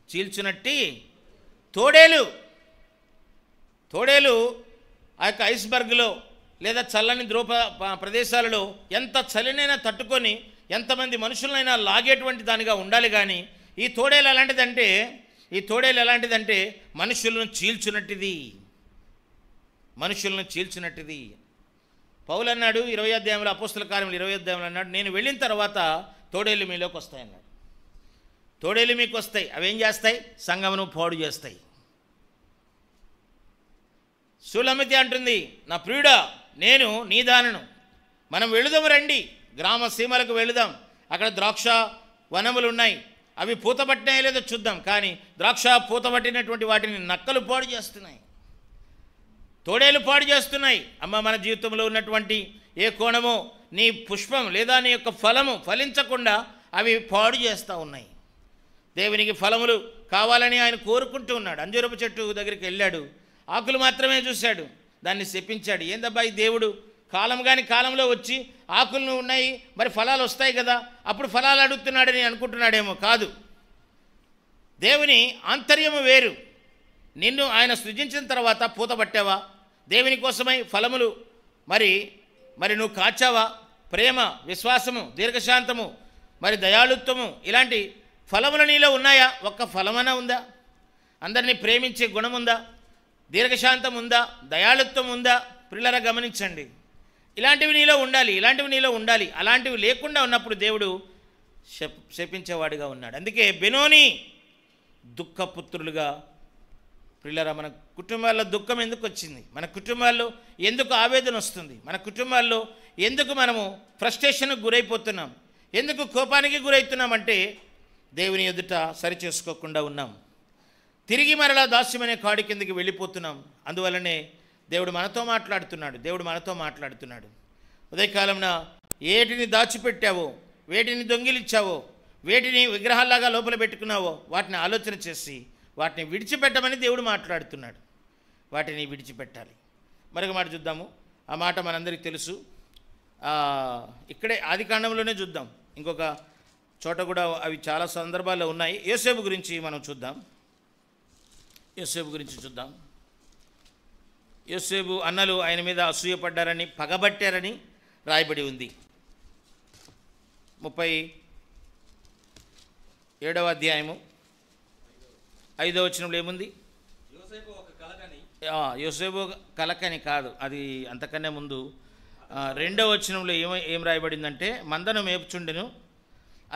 చీల్చునట్టి తోడేలు. ఆ యొక్క ఐస్బర్గ్లో లేదా చల్లని ప్రదేశాలలో ఎంత చలినైనా తట్టుకొని ఎంతమంది మనుషులనైనా లాగేటువంటి దానిగా ఉండాలి. కానీ ఈ తోడేలు ఎలాంటిదంటే మనుషులను చీల్చునట్టిది. పౌలు అన్నాడు 20వ అధ్యాయంలో, అపోస్తల కార్యములు 20వ అధ్యాయంలో అన్నాడు, నేను వెళ్ళిన తర్వాత తోడేళ్ళు మీలోకి వస్తాయన్నాడు. తోడేళ్ళు మీకు వస్తాయి, అవేం చేస్తాయి? సంఘమును పాడు చేస్తాయి. సులమితి అంటుంది, నా ప్రియుడా నేను నీ దానను, మనం వెళుదాము రండి, గ్రామ సీమలకు వెళుదాం, అక్కడ ద్రాక్ష వనములు ఉన్నాయి, అవి పూతపట్టినాయో లేదో చూద్దాం. కానీ ద్రాక్ష పూతపట్టినటువంటి వాటిని నక్కలు పాడు చేస్తున్నాయి, తోడేలు పాడు చేస్తున్నాయి. అమ్మ, మన జీవితంలో ఉన్నటువంటి ఏ కోణమో నీ పుష్పం లేదా నీ యొక్క ఫలము ఫలించకుండా అవి పాడు చేస్తూ ఉన్నాయి. దేవునికి ఫలములు కావాలని ఆయన కోరుకుంటూ ఉన్నాడు. అంజూరపు చెట్టు దగ్గరికి వెళ్ళాడు, ఆకులు మాత్రమే చూశాడు, దాన్ని శపించాడు. ఏందబ్బా ఈ దేవుడు కాలంలో వచ్చి ఆకులు ఉన్నాయి, మరి ఫలాలు వస్తాయి కదా, అప్పుడు ఫలాలు అడుగుతున్నాడని అనుకుంటున్నాడేమో. కాదు, దేవుని ఆంతర్యము వేరు. నిన్ను ఆయన సృజించిన తర్వాత పూతపట్టావా? దేవుని కోసమై ఫలములు మరి నువ్వు కాచావా? ప్రేమ, విశ్వాసము, దీర్ఘశాంతము, దయాళుత్వము, ఇలాంటి ఫలములు నీలో ఉన్నాయా? ఒక్క ఫలమైనా ఉందా? అందరినీ ప్రేమించే గుణం ఉందా? దీర్ఘశాంతం ఉందా? దయాళుత్వం ఉందా? పిల్లరా గమనించండి, ఇలాంటివి నీలో ఉండాలి. అలాంటివి లేకుండా ఉన్నప్పుడు దేవుడు శపించేవాడిగా ఉన్నాడు. అందుకే బెనోని దుఃఖపుత్రులుగా. పిల్లరా, మన కుటుంబాల్లో దుఃఖం ఎందుకు వచ్చింది? మన కుటుంబాల్లో ఎందుకు ఆవేదన వస్తుంది? మన కుటుంబాల్లో ఎందుకు మనము ఫ్రస్ట్రేషన్కి గురైపోతున్నాం? ఎందుకు కోపానికి గురవుతున్నామంటే దేవుని ఎదుట సరిచేసుకోకుండా ఉన్నాం. తిరిగి మరలా దాస్యమనే కాడి కిందకి వెళ్ళిపోతున్నాం. అందువల్లనే దేవుడు మనతో మాట్లాడుతున్నాడు. ఉదయకాలంన ఏటిని దాచిపెట్టావో, వేటిని దొంగిలించావో, వేటిని విగ్రహాల్లాగా లోపల పెట్టుకున్నావో వాటిని ఆలోచన చేసి వాటిని విడిచిపెట్టమని దేవుడు మాట్లాడుతున్నాడు. వాటిని విడిచిపెట్టాలి. మరొక మాట చూద్దాము. ఆ మాట మనందరికీ తెలుసు. ఇక్కడే ఆదికాండంలోనే చూద్దాం. ఇంకొక చోట కూడా అవి చాలా సందర్భాల్లో ఉన్నాయి. యోసేపు గురించి మనం చూద్దాం. యోసేపు అన్నలు ఆయన మీద అసూయపడ్డారని, పగబట్టారని రాయబడి ఉంది. 37వ అధ్యాయము 5వ వచనంలో ఏముంది? యోసేపు కలకని కాదు, అది అంతకన్నా ముందు 2వ వచనంలో ఏం రాయబడిందంటే, మందను మేపుచుండెను,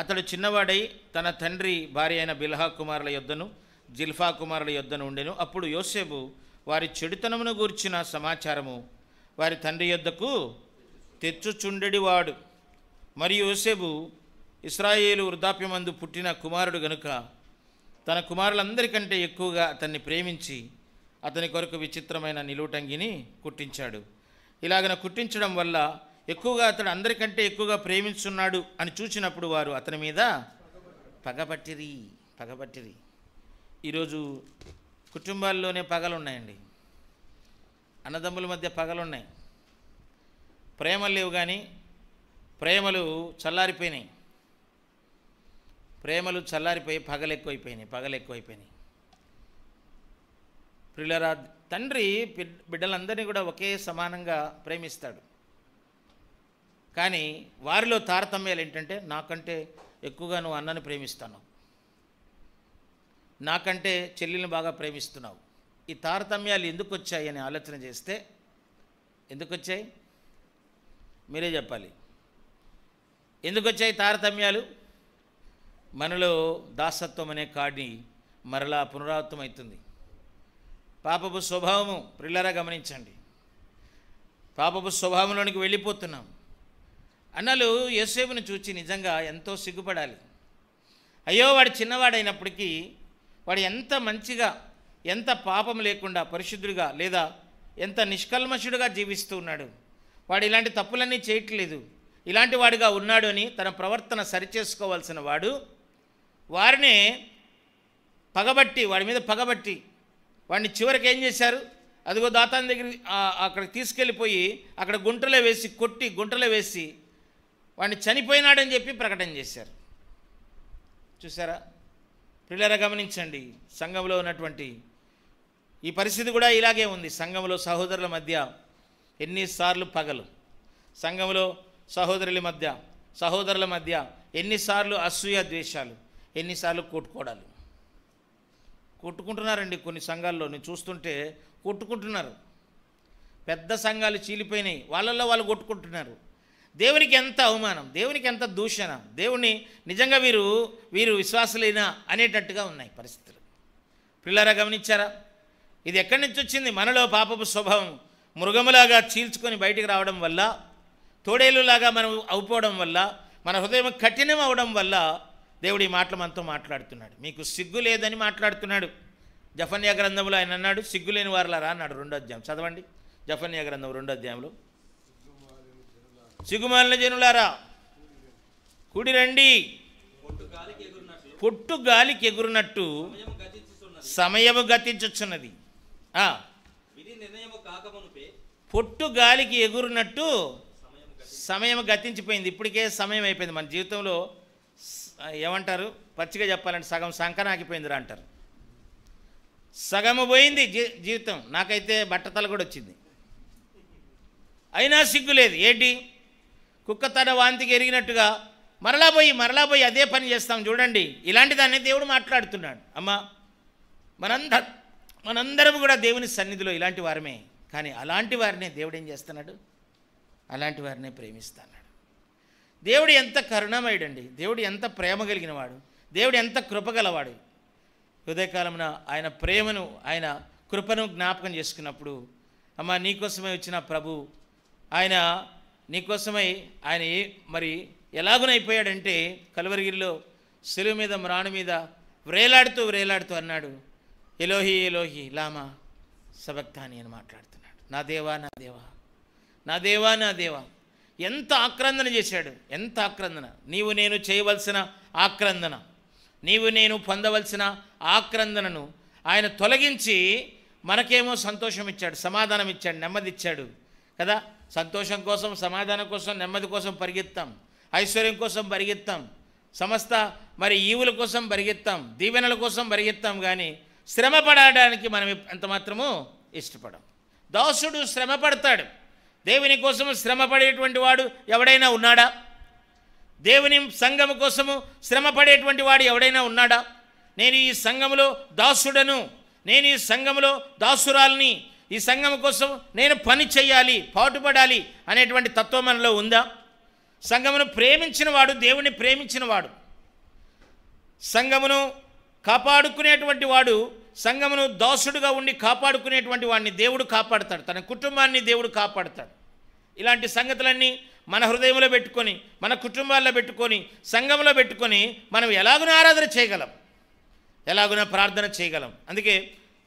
అతడు చిన్నవాడై తన తండ్రి భార్య అయిన బిల్హా కుమారుల యొద్దను జిల్ఫా కుమారుల యొద్దన ఉండెను. అప్పుడు యోసేపు వారి చెడుతనమును గూర్చిన సమాచారము వారి తండ్రి యొద్దకు తెచ్చుచుండెడివాడు. మరియు యోసేపు ఇశ్రాయేలు వృద్ధాప్యమందు పుట్టిన కుమారుడు గనుక తన కుమారులందరికంటే ఎక్కువగా అతన్ని ప్రేమించి అతని కొరకు విచిత్రమైన నిలువుటంగిని కుట్టించాడు. ఇలాగన కుట్టించడం వల్ల ఎక్కువగా అతడు అందరికంటే ఎక్కువగా ప్రేమించున్నాడు అని చూసినప్పుడు వారు అతని మీద పగబట్టిరి. ఈరోజు కుటుంబాల్లోనే పగలు ఉన్నాయండి. అన్నదమ్ముల మధ్య పగలున్నాయి. ప్రేమలు లేవు, కానీ ప్రేమలు చల్లారిపోయినాయి. పగలు ఎక్కువైపోయినాయి. ప్రియులారా, తండ్రి బిడ్డలందరినీ కూడా ఒకే సమానంగా ప్రేమిస్తాడు. కానీ వారిలో తారతమ్యాలు ఏంటంటే, నాకంటే ఎక్కువగా నువ్వు అన్నని ప్రేమిస్తున్నావు, నాకంటే చెల్లిని బాగా ప్రేమిస్తున్నావు. ఈ తారతమ్యాలు ఎందుకు వచ్చాయి అని ఆలోచన చేస్తే, ఎందుకు వచ్చాయి మీరే చెప్పాలి. ఎందుకు వచ్చాయి తారతమ్యాలు? మనలో దాసత్వం అనే కాడి మరలా పునరావృతం అవుతుంది. పాపపు స్వభావము, ప్రిల్లరా గమనించండి, పాపపు స్వభావంలోనికి వెళ్ళిపోతున్నాం. అన్నలు యోసేపును చూచి నిజంగా ఎంతో సిగ్గుపడాలి. అయ్యో, వాడు చిన్నవాడైనప్పటికీ వాడు ఎంత మంచిగా, ఎంత పాపం లేకుండా పరిశుద్ధుడిగా, లేదా ఎంత నిష్కల్మషుడిగా జీవిస్తూ ఉన్నాడు. వాడు ఇలాంటి తప్పులన్నీ చేయట్లేదు, ఇలాంటి వాడిగా ఉన్నాడు అని తన ప్రవర్తన సరిచేసుకోవాల్సిన వాడు వారినే వాడి మీద పగబట్టి వాడిని చివరికి ఏం చేశారు? అదిగో దాతాని దగ్గర అక్కడికి తీసుకెళ్ళిపోయి అక్కడ గుంటలో వేసి వాడిని చనిపోయినాడని చెప్పి ప్రకటన చేశారు. చూసారా ప్రియులారా, గమనించండి. సంఘంలో ఉన్నటువంటి ఈ పరిస్థితి కూడా ఇలాగే ఉంది. సంఘంలో సహోదరుల మధ్య ఎన్నిసార్లు పగలు, సంఘంలో సహోదరుల మధ్య ఎన్నిసార్లు అసూయ ద్వేషాలు, ఎన్నిసార్లు కొట్టుకుంటున్నారండి. కొన్ని సంఘాల్లో నేను చూస్తుంటే కొట్టుకుంటున్నారు. పెద్ద సంఘాలు చీలిపోయినాయి, వాళ్ళల్లో వాళ్ళు కొట్టుకుంటున్నారు. దేవునికి ఎంత అవమానం, దేవునికి ఎంత దూషణ, దేవుని నిజంగా వీరు విశ్వాసులైనా అనేటట్టుగా ఉన్నాయి పరిస్థితులు. పిల్లరా గమనించారా? ఇది ఎక్కడి నుంచి వచ్చింది? మనలో పాపపు స్వభావం మృగములాగా చీల్చుకొని బయటికి రావడం వల్ల, తోడేలులాగా మనం అవుపోవడం వల్ల, మన హృదయం కఠినం అవడం వల్ల దేవుడు ఈ మాటలు మనతో మాట్లాడుతున్నాడు. మీకు సిగ్గు లేదని మాట్లాడుతున్నాడు. జఫన్యా గ్రంథంలో ఆయన అన్నాడు, సిగ్గులేని వారులారా అన్నాడు. 2వ అధ్యాయం చదవండి. జఫన్యా గ్రంథం 2వ అధ్యాయంలో, సిగ్గుమాలిన జనులారా కూడి రండి, పొట్టు గాలికి ఎగురునట్టు సమయము గతించుచున్నది. పొట్టు గాలికి ఎగురునట్టు సమయం గతించిపోయింది. ఇప్పటికే సమయం అయిపోయింది. మన జీవితంలో ఏమంటారు, పచ్చిగా చెప్పాలంటే సగం సంకనాకిపోయిందిరా అంటారు. సగము పోయింది జీవితం. నాకైతే బట్టతల కూడా వచ్చింది, అయినా సిగ్గు లేదు. ఏంటి, కుక్క తన వాంతికి ఎరిగినట్టుగా మరలా పోయి అదే పని చేస్తాం. చూడండి, ఇలాంటి దాన్ని దేవుడు మాట్లాడుతున్నాడు. అమ్మా, మనందరం కూడా దేవుని సన్నిధిలో ఇలాంటి వారమే. కానీ అలాంటి వారినే దేవుడు ఏం చేస్తున్నాడు? అలాంటి వారినే ప్రేమిస్తున్నాడు. దేవుడు ఎంత కరుణమయుడండి, దేవుడు ఎంత ప్రేమ కలిగిన వాడు, దేవుడు ఎంత కృపగలవాడు. ఉదయకాలమున ఆయన ప్రేమను, ఆయన కృపను జ్ఞాపకం చేసుకున్నప్పుడు, అమ్మ నీకోసమై వచ్చిన ప్రభు, ఆయన నీకోసమై ఆయన మరి ఎలాగునైపోయాడంటే కల్వరిగిరిలో శిలువ మీద మ్రాణు మీద వ్రేలాడుతూ అన్నాడు, ఎలోహి ఎలోహి లామా సబక్తాని అని మాట్లాడుతున్నాడు. నా దేవా నా దేవా, నా దేవా నా దేవా. ఎంత ఆక్రందన చేశాడు, ఎంత ఆక్రందన. నీవు నేను చేయవలసిన ఆక్రందన, నీవు నేను పొందవలసిన ఆక్రందనను ఆయన తొలగించి మనకేమో సంతోషం ఇచ్చాడు, సమాధానం ఇచ్చాడు, నెమ్మది ఇచ్చాడు కదా. సంతోషం కోసం, సమాధానం కోసం, నెమ్మది కోసం పరిగెత్తాం, ఐశ్వర్యం కోసం పరిగెత్తాం, సమస్త మరి ఈవుల కోసం పరిగెత్తాం, దీవెనల కోసం పరిగెత్తాం. కానీ శ్రమ పడడానికి మనం ఎంత మాత్రమూ ఇష్టపడం. దాసుడు శ్రమ పడతాడు. దేవుని కోసము శ్రమ పడేటువంటి వాడు ఎవడైనా ఉన్నాడా? దేవుని సంఘము కోసము శ్రమ పడేటువంటి వాడు ఎవడైనా ఉన్నాడా? నేను ఈ సంఘములో దాసుడను, నేను ఈ సంఘములో దాసురాల్ని, ఈ సంఘం కోసం నేను పని చేయాలి, పాటుపడాలి అనేటువంటి తత్వం మనలో ఉందా? సంఘమును ప్రేమించిన వాడు దేవుని ప్రేమించిన వాడు. సంఘమును కాపాడుకునేటువంటి వాడు, సంఘమును దాసుడుగా ఉండి కాపాడుకునేటువంటి వాడిని దేవుడు కాపాడుతాడు, తన కుటుంబాన్ని దేవుడు కాపాడుతాడు. ఇలాంటి సంగతులన్నీ మన హృదయంలో పెట్టుకొని, మన కుటుంబాల్లో పెట్టుకొని, సంఘంలో పెట్టుకొని మనం ఎలాగున ఆరాధన చేయగలం, ఎలాగున ప్రార్థన చేయగలం. అందుకే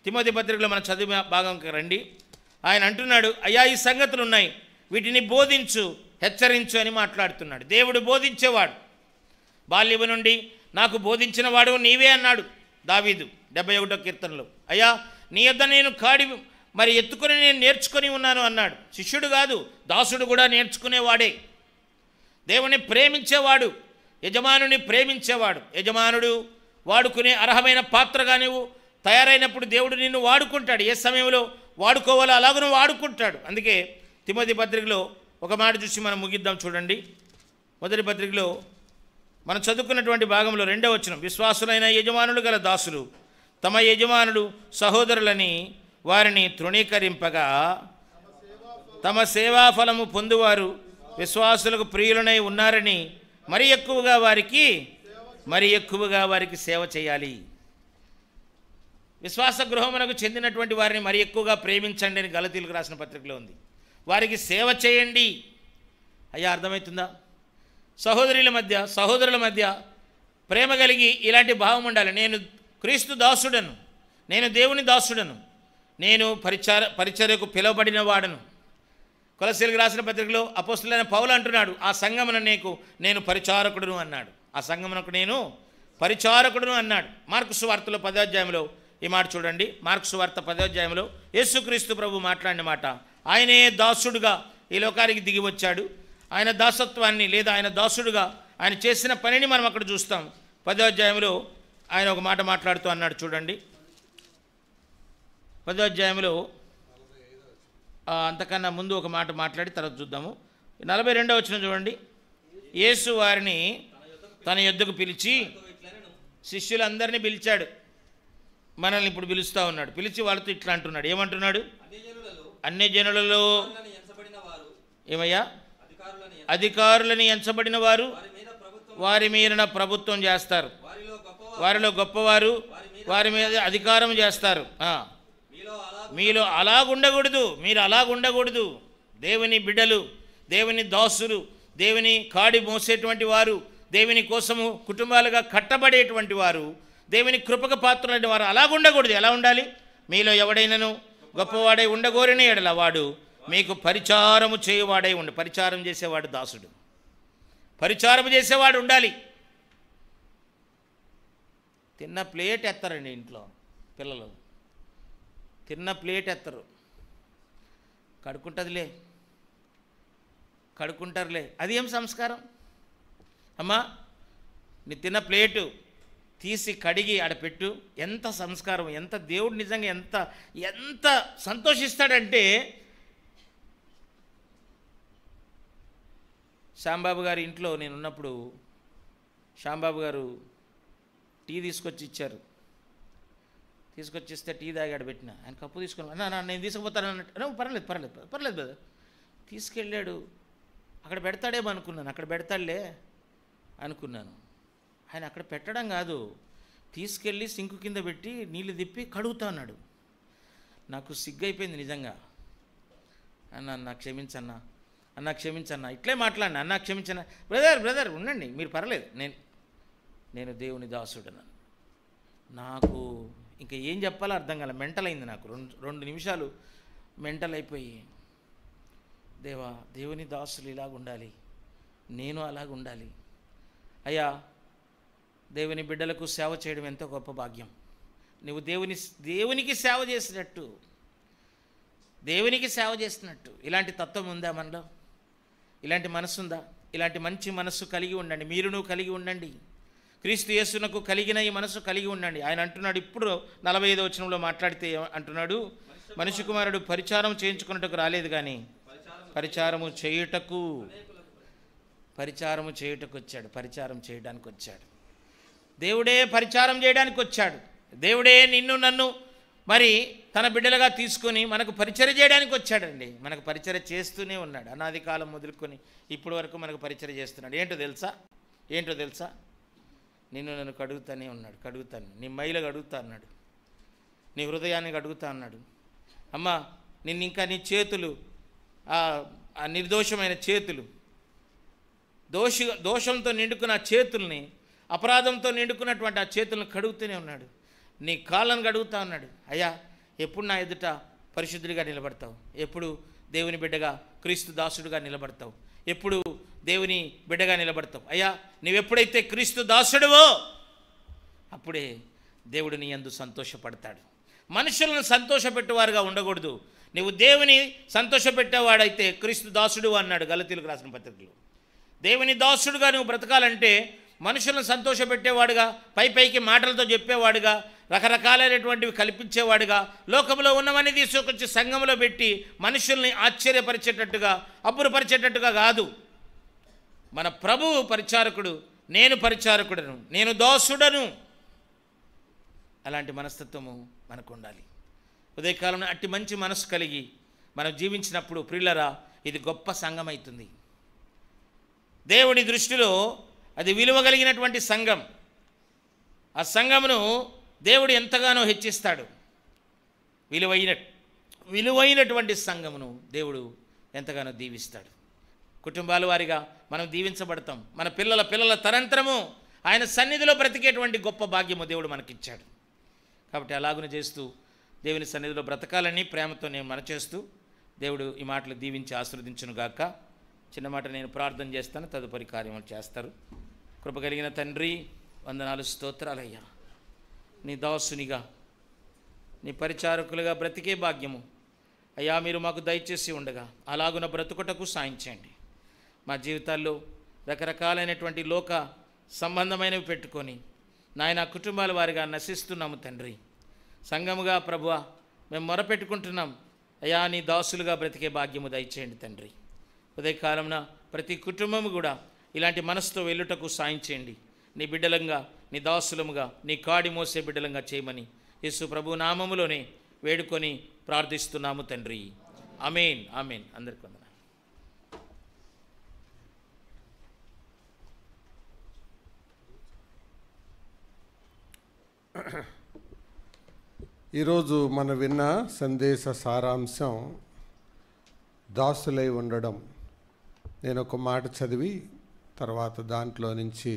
తిమోతి పత్రికలో మనం చదివిన భాగంకి రండి. ఆయన అంటున్నాడు, అయ్యా ఈ సంగతులు ఉన్నాయి, వీటిని బోధించు, హెచ్చరించు అని మాట్లాడుతున్నాడు. దేవుడు బోధించేవాడు. బాల్యము నుండి నాకు బోధించిన వాడు నీవే అన్నాడు దావీదు 71వ కీర్తనలో. అయ్యా నీ యొద్ద నేను మరి ఎత్తుకొని నేను నేర్చుకొని ఉన్నాను అన్నాడు. శిష్యుడు కాదు, దాసుడు కూడా నేర్చుకునేవాడే. దేవుని ప్రేమించేవాడు, యజమానుని ప్రేమించేవాడు. యజమానుడు వాడుకునే అర్హమైన పాత్రగా నువ్వు తయారైనప్పుడు దేవుడు నిన్ను వాడుకుంటాడు. ఏ సమయంలో వాడుకోవాలో అలాగను వాడుకుంటాడు. అందుకే తిమోతి పత్రికలో ఒక మాట చూసి మనం ముగిద్దాం. చూడండి, మొదటి పత్రికలో మనం చదువుకున్నటువంటి భాగంలో 2వ వచనం, విశ్వాసులైన యజమానులు గల దాసులు తమ యజమానుడు సహోదరులని వారిని తృణీకరింపగా తమ సేవాఫలము పొందువారు విశ్వాసులకు ప్రియులనై ఉన్నారని మరి ఎక్కువగా వారికి సేవ చేయాలి. విశ్వాస గృహమునకు చెందినటువంటి వారిని మరి ఎక్కువగా ప్రేమించండి అని గలతీలకు రాసిన పత్రికలో ఉంది. వారికి సేవ చేయండి. అయ్యా అర్థమవుతుందా? సహోదరుల మధ్య ప్రేమ కలిగి ఇలాంటి భావం ఉండాలి. నేను క్రీస్తు దాసుడను, నేను దేవుని దాసుడను, నేను పరిచర్యకు పిలువబడిన వాడను. కొలస్సీలకు రాసిన పత్రికలో అపోస్తలుడైన పౌలు అంటున్నాడు, ఆ సంఘమున నేను పరిచారకుడును అన్నాడు. ఆ సంఘమునకు నేను పరిచారకుడును అన్నాడు. మార్కు సువార్తలో 10వ అధ్యాయంలో ఈ మాట చూడండి. మార్కు సువార్త 10వ అధ్యాయంలో యేసుక్రీస్తు ప్రభు మాట్లాడిన మాట. ఆయనే దాసుడుగా ఈ లోకానికి దిగి వచ్చాడు. ఆయన దాసత్వాన్ని లేదా ఆయన దాసుడుగా ఆయన చేసిన పనిని మనం అక్కడ చూస్తాం. 10వ అధ్యాయంలో ఆయన ఒక మాట మాట్లాడుతూ అన్నాడు. చూడండి, 10వ అధ్యాయంలో అంతకన్నా ముందు ఒక మాట మాట్లాడి తర్వాత చూద్దాము. 42వ వచనం చూడండి. యేసు వారిని తన యొద్దకు పిలిచి, శిష్యులందరినీ పిలిచాడు, మనల్ని ఇప్పుడు పిలుస్తూ ఉన్నాడు. పిలిచి వాళ్ళతో ఇట్లా అంటున్నాడు. ఏమంటున్నాడు? అన్ని జనులలో ఏమయ్యా అధికారులని ఎంచబడిన వారు వారి మీద ప్రభుత్వం చేస్తారు. వారిలో గొప్పవారు వారి మీద అధికారం చేస్తారు. మీలో అలాగుండకూడదు, మీరు అలాగుండకూడదు. దేవుని బిడ్డలు, దేవుని దాసులు, దేవుని కాడి మోసేటువంటి వారు, దేవుని కోసము కుటుంబాలుగా కట్టబడేటువంటి వారు, దేవుని కృపకు పాత్రులైన వారు అలాగుండకూడదు. ఎలా ఉండాలి? మీలో ఎవడైనాను గొప్పవాడై ఉండగోరిన ఎడల వాడు మీకు పరిచారము చేయవాడై ఉండు. పరిచారం చేసేవాడు దాసుడు. పరిచారం చేసేవాడు ఉండాలి. తిన్న ప్లేట్ ఎత్తారండి ఇంట్లో పిల్లలు, తిన్న ప్లేట్ ఎత్తరు. కడుక్కుంటారులే, అది ఏం సంస్కారం అమ్మా? నీ తిన్న ప్లేటు తీసి కడిగి ఆడపెట్టు. ఎంత సంస్కారం! ఎంత దేవుడు నిజంగా ఎంత సంతోషిస్తాడంటే, శ్యాంబాబు గారి ఇంట్లో నేనున్నప్పుడు శ్యాంబాబు గారు టీ తీసుకొచ్చి ఇచ్చారు. తీసుకొచ్చిస్తే టీ తాగాడు. పెట్టిన ఆయన కప్పు తీసుకుని, అన్నా నేను తీసుకుపోతాను అన్నట్టు. పర్లేదు బ్రదర్. తీసుకెళ్ళాడు. అక్కడ పెడతాడేమో అనుకున్నాను. అక్కడ పెడతాడులే అనుకున్నాను. ఆయన అక్కడ పెట్టడం కాదు, తీసుకెళ్ళి సింకు కింద పెట్టి నీళ్ళు తిప్పి కడుగుతా అన్నాడు. నాకు సిగ్గైపోయింది నిజంగా. అన్నా క్షమించన్నా ఇట్లే మాట్లాడినా. అన్నా క్షమించన్నా. బ్రదర్ ఉండండి, మీరు పర్లేదు, నేను దేవుని దాసుడను. నాకు ఇంకా ఏం చెప్పాలో అర్థం కాలే. మెంటల్ అయింది నాకు. 2 నిమిషాలు మెంటల్ అయిపోయి, దేవుని దాసులు ఇలాగ ఉండాలి, నేను అలాగ ఉండాలి. అయ్యా, దేవుని బిడ్డలకు సేవ చేయడం ఎంతో గొప్ప భాగ్యం. నువ్వు దేవునికి సేవ చేసినట్టు ఇలాంటి తత్వం ఉందా మనలో? ఇలాంటి మనసు ఉందా? ఇలాంటి మంచి మనస్సు కలిగి ఉండండి. మీరును కలిగి ఉండండి. క్రీస్తు యేసునకు కలిగిన ఈ మనసు కలిగి ఉండండి. ఆయన అంటున్నాడు, ఇప్పుడు 45వ వచనంలో మాట్లాడితే అంటున్నాడు, మనిషి కుమారుడు పరిచారం చేయించుకున్నట్టుకు రాలేదు కానీ పరిచారము చేయుటకు వచ్చాడు. పరిచారం చేయడానికి వచ్చాడు. దేవుడే పరిచారం చేయడానికి వచ్చాడు. దేవుడే నిన్ను నన్ను మరి తన బిడ్డలుగా తీసుకొని మనకు పరిచర్య చేయడానికి వచ్చాడండి. మనకు పరిచర్య చేస్తూనే ఉన్నాడు. అనాది కాలం మొదలుకొని ఇప్పటి వరకు మనకు పరిచర్య చేస్తున్నాడు. ఏంటో తెలుసా? నన్ను కడుగుతానే ఉన్నాడు. కడుగుతాను, నీ మైలు కడుగుతా అన్నాడు, నీ హృదయాన్ని కడుగుతా అన్నాడు. అమ్మ నిన్ను ఇంకా నీ చేతులు, ఆ నిర్దోషమైన చేతులు, దోషంతో నిండుకున్న చేతుల్ని, అపరాధంతో నిండుకున్నటువంటి ఆ చేతులను కడుగుతూనే ఉన్నాడు. నీ కాళ్ళను కడుగుతా ఉన్నాడు. అయ్యా ఎప్పుడు నా ఎదుట పరిశుద్ధుడిగా నిలబడతావు? ఎప్పుడు దేవుని బిడ్డగా, క్రీస్తు దాసుడుగా నిలబడతావు? ఎప్పుడు దేవుని బిడ్డగా నిలబడతావు? అయ్యా నువ్వెప్పుడైతే క్రీస్తు దాసుడువో అప్పుడే దేవుడు నీ యందు సంతోషపడతాడు. మనుషులను సంతోషపెట్టేవారుగా ఉండకూడదు. నువ్వు దేవుని సంతోషపెట్టేవాడైతే క్రీస్తు దాసుడు అన్నాడు గలతీయులకు రాసిన పత్రికలో. దేవుని దాసుడుగా నువ్వు బ్రతకాలంటే మనుషులను సంతోషపెట్టేవాడుగా, పైకి మాటలతో చెప్పేవాడుగా, రకరకాలైనటువంటివి కల్పించేవాడుగా, లోకంలో ఉన్నవన్నీ తీసుకొచ్చి సంఘంలో పెట్టి మనుషుల్ని ఆశ్చర్యపరిచేటట్టుగా, అబ్బురపరిచేటట్టుగా కాదు. మన ప్రభువు పరిచారకుడు, నేను పరిచారకుడను, నేను దాసుడను. అలాంటి మనస్తత్వము మనకు ఉండాలి. ఉదయకాలంలో అట్టి మంచి మనసు కలిగి మనం జీవించినప్పుడు ప్రియులరా, ఇది గొప్ప సంఘం అవుతుంది. దేవుడి దృష్టిలో అది విలువ కలిగినటువంటి సంఘం. ఆ సంఘమును దేవుడు ఎంతగానో హెచ్చిస్తాడు. విలువైనటువంటి సంఘమును దేవుడు ఎంతగానో దీవిస్తాడు. కుటుంబాల వారిగా మనం దీవించబడతాం. మన పిల్లల తరంతరము ఆయన సన్నిధిలో బ్రతికేటువంటి గొప్ప భాగ్యము దేవుడు మనకిచ్చాడు. కాబట్టి అలాగున చేస్తూ దేవుని సన్నిధిలో బ్రతకాలని ప్రేమతో నేను మనచేస్తూ దేవుడు ఈ మాటలు దీవించి ఆశీర్వదించునుగాక. చిన్న మాట నేను ప్రార్థన చేస్తాను, తదుపరి కార్యములు చేస్తారు. కృప కలిగిన తండ్రి, వందనాలు, స్తోత్రాలయ్యా. నీ దాసునిగా, నీ పరిచారకులుగా బ్రతికే భాగ్యము అయ్యా మీరు మాకు దయచేసి ఉండగా అలాగున బ్రతుకుటకు సాయం చేయండి. మా జీవితాల్లో రకరకాలైనటువంటి లోక సంబంధమైనవి పెట్టుకొని నాయన కుటుంబాల వారిగా నశిస్తున్నాము తండ్రి. సంఘముగా ప్రభువా మేము మొరపెట్టుకుంటున్నాం. అయ్యా నీ దాసులుగా బ్రతికే భాగ్యము దయచేయండి తండ్రి. ఉదయకాలంన ప్రతి కుటుంబము కూడా ఇలాంటి మనసుతో వెళ్ళుటకు సాయం చేయండి. నీ బిడ్డలంగా, నీ దాసులముగా, నీ కాడి మోసే బిడ్డలంగా చేయమని యేసు ప్రభు నామములోనే వేడుకొని ప్రార్థిస్తున్నాము తండ్రి. ఆమేన్, ఆమేన్. అందరికీ వందనాలు. ఈరోజు మనం విన్న సందేశ సారాంశం దాసులై ఉండడం. నేను ఒక మాట చదివి తర్వాత దాంట్లో నుంచి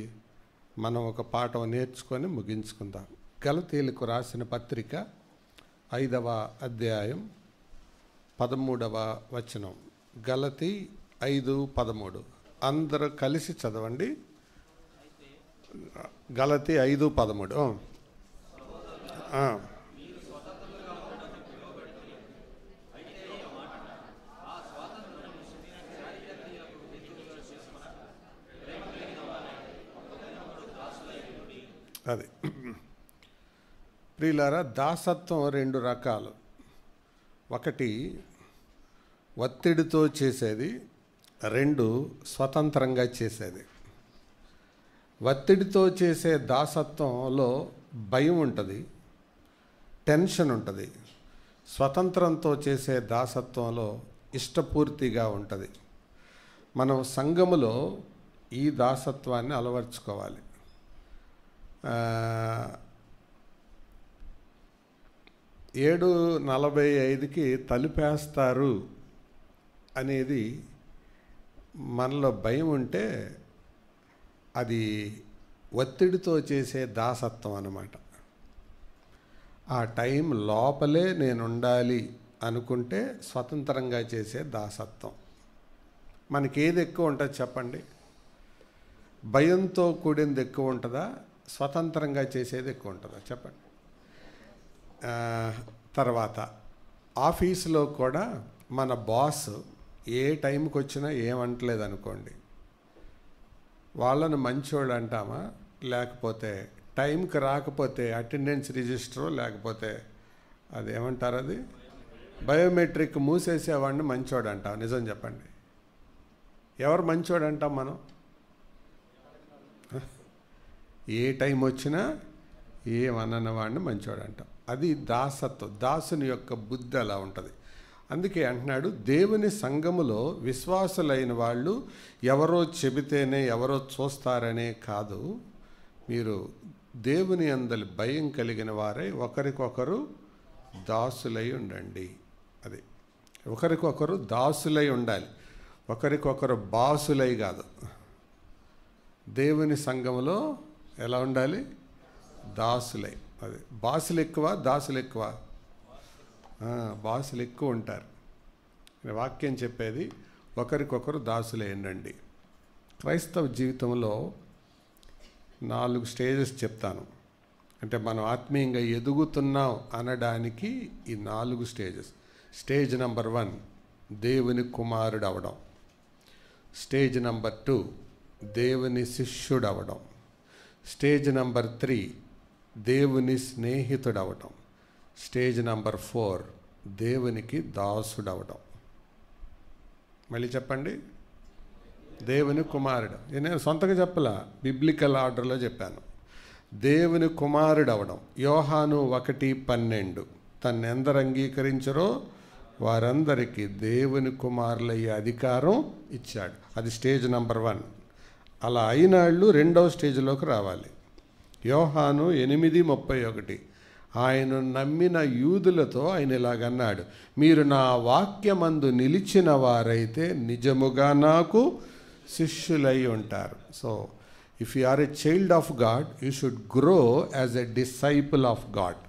మనం ఒక పాఠం నేర్చుకొని ముగించుకుందాం. గలతీయులకు రాసిన పత్రిక 5వ అధ్యాయం 13వ వచనం. గలతీ 5:13. అందరూ కలిసి చదవండి. గలతీ 5:13. అది ప్రియులారా, దాసత్వం 2 రకాలు. ఒకటి ఒత్తిడితో చేసేది, 2 స్వతంత్రంగా చేసేది. ఒత్తిడితో చేసే దాసత్వంలో భయం ఉంటుంది, టెన్షన్ ఉంటుంది. స్వతంత్రంతో చేసే దాసత్వంలో ఇష్టపూర్తిగా ఉంటుంది. మనం సంఘములో ఈ దాసత్వాన్ని అలవర్చుకోవాలి. 7:45కి తలుపేస్తారు అనేది మనలో భయం ఉంటే అది ఒత్తిడితో చేసే దాసత్వం అన్నమాట. ఆ టైం లోపలే నేను ఉండాలి అనుకుంటే స్వతంత్రంగా చేసే దాసత్వం. మనకి ఏది ఎక్కువ ఉంటుంది చెప్పండి? భయంతో కూడింది ఎక్కువ ఉంటుందా, స్వతంత్రంగా చేసేది ఎక్కువ ఉంటుందా చెప్పండి? తర్వాత ఆఫీసులో కూడా మన బాస్ ఏ టైంకి వచ్చినా ఏమంటలేదు అనుకోండి, వాళ్ళను మంచోళ్ళు అంటామా? లేకపోతే టైంకి రాకపోతే అటెండెన్స్ రిజిస్టరు, లేకపోతే అది ఏమంటారు, అది బయోమెట్రిక్ మూసేసేవాడిని మంచోడు అంటాం. నిజం చెప్పండి, ఎవరు మంచోడు అంటాం మనం? ఏ టైం వచ్చినా ఏమన్న వాడిని మంచోడు అంటాం. అది దాసత్వం. దాసుని యొక్క బుద్ధి అలా ఉంటుంది. అందుకే అంటున్నాడు, దేవుని సంఘములో విశ్వాసులైన వాళ్ళు ఎవరో చెబితేనే, ఎవరో చూస్తారనే కాదు, మీరు దేవుని యందలి భయం కలిగిన వారై ఒకరికొకరు దాసులై ఉండండి. అది ఒకరికొకరు దాసులై ఉండాలి, ఒకరికొకరు బాసులై కాదు. దేవుని సంఘంలో ఎలా ఉండాలి? దాసులై. అది బాసులు ఎక్కువ, దాసులు ఎక్కువ? బాసులు ఎక్కువ ఉంటారు. వాక్యం చెప్పేది ఒకరికొకరు దాసులై ఉండండి. క్రైస్తవ జీవితంలో 4 స్టేజెస్ చెప్తాను. అంటే మనం ఆత్మీయంగా ఎదుగుతున్నాం అనడానికి ఈ 4 స్టేజెస్. స్టేజ్ నెంబర్ 1 దేవుని కుమారుడు అవడం. స్టేజ్ నెంబర్ 2 దేవుని శిష్యుడు అవడం. స్టేజ్ నెంబర్ 3 దేవుని స్నేహితుడు అవడం. స్టేజ్ నెంబర్ 4 దేవునికి దాసుడు అవడం. మళ్ళీ చెప్పండి. దేవుని కుమారుడు. నేను సొంతగా చెప్పలా, బిబ్లికల్ ఆర్డర్లో చెప్పాను. దేవుని కుమారుడు అవడం. యోహాను 1:12 తన్నెందరు అంగీకరించరో వారందరికీ దేవుని కుమారులయ్యే అధికారం ఇచ్చాడు. అది స్టేజ్ నెంబర్ 1. అలా అయినాళ్ళు 2వ స్టేజ్లోకి రావాలి. యోహాను 8:31 ఆయన నమ్మిన యూదులతో ఆయన ఇలాగన్నాడు, మీరు నా వాక్యమందు నిలిచిన వారైతే నిజముగా నాకు శిష్యులై ఉంటారు. So if you are a child of God, you should grow as a disciple of God.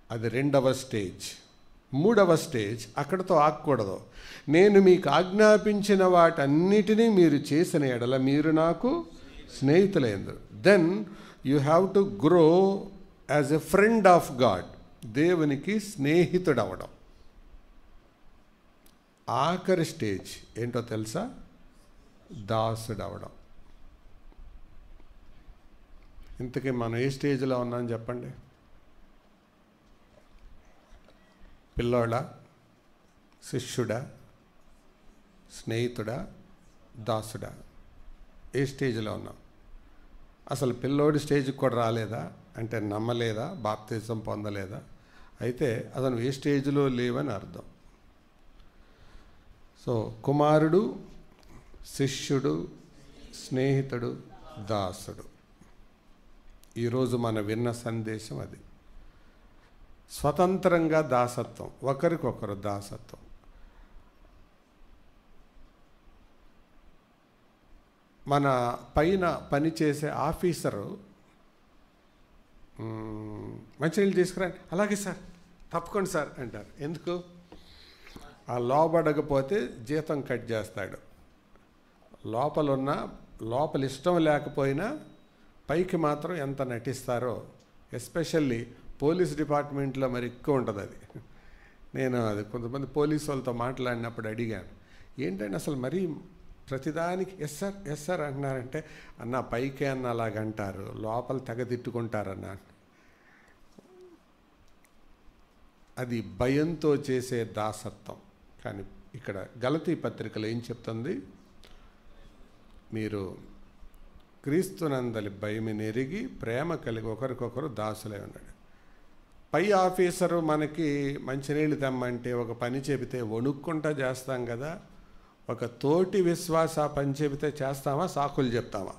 అది 2వ స్టేజ్. 3వ స్టేజ్ అక్కడితో ఆగకూడదు. నేను మీకు ఆజ్ఞాపించిన వాటన్నిటినీ మీరు చేసిన ఎడల మీరు నాకు స్నేహితులైందరు. Then you have to grow as a friend of God. దేవునికి స్నేహితుడు అవడం. ఆఖరి స్టేజ్ ఏంటో తెలుసా? దాసుడు అవడం. ఇంతకీ మనం ఏ స్టేజ్లో ఉన్నాం చెప్పండి? పిల్లోడా, శిష్యుడా, స్నేహితుడా, దాసుడా? ఏ స్టేజ్లో ఉన్నాం? అసలు పిల్లోడి స్టేజ్కి కూడా రాలేదా? అంటే నమ్మలేదా? బాప్తిజం పొందలేదా? అయితే అతను ఏ స్టేజ్లో లేవని అర్థం. సో కుమారుడు, శిష్యుడు, స్నేహితుడు, దాసుడు. ఈరోజు మనం విన్న సందేశం అది. స్వతంత్రంగా దాసత్వం, ఒకరికొకరు దాసత్వం. మన పైన పనిచేసే ఆఫీసరు మంచినీళ్ళు తీసుకురండి, అలాగే సార్, తప్పకుండా సార్ అంటారు. ఎందుకు? ఆ లోబడకపోతే జీతం కట్ చేస్తాడు. లోపల ఇష్టం లేకపోయినా పైకి మాత్రం ఎంత నటిస్తారో. ఎస్పెషల్లీ పోలీస్ డిపార్ట్మెంట్లో మరి ఎక్కువ ఉంటుంది అది. నేను అది కొంతమంది పోలీసు వాళ్ళతో మాట్లాడినప్పుడు అడిగాను, ఏంటంటే అసలు మరీ ప్రతిదానికి ఎస్ సార్ ఎస్ సార్ అంటున్నారంటే, అన్న పైకే అన్న అలాగంటారు, లోపల తెగ తిట్టుకుంటారన్న. అది భయంతో చేసే దాసత్వం. కానీ ఇక్కడ గలతీ పత్రికలో ఏం చెప్తుంది? మీరు క్రీస్తునందలి భయమునెరిగి ప్రేమ కలిగి ఒకరికొకరు దాసులై ఉండండి. పై ఆఫీసరు మనకి మంచినీళ్ళు తెమ్మంటే ఒక పని చెబితే వణుక్కుంటా చేస్తాం కదా. ఒక తోటి విశ్వాస పని చెబితే చేస్తామా? సాకులు చెప్తామా?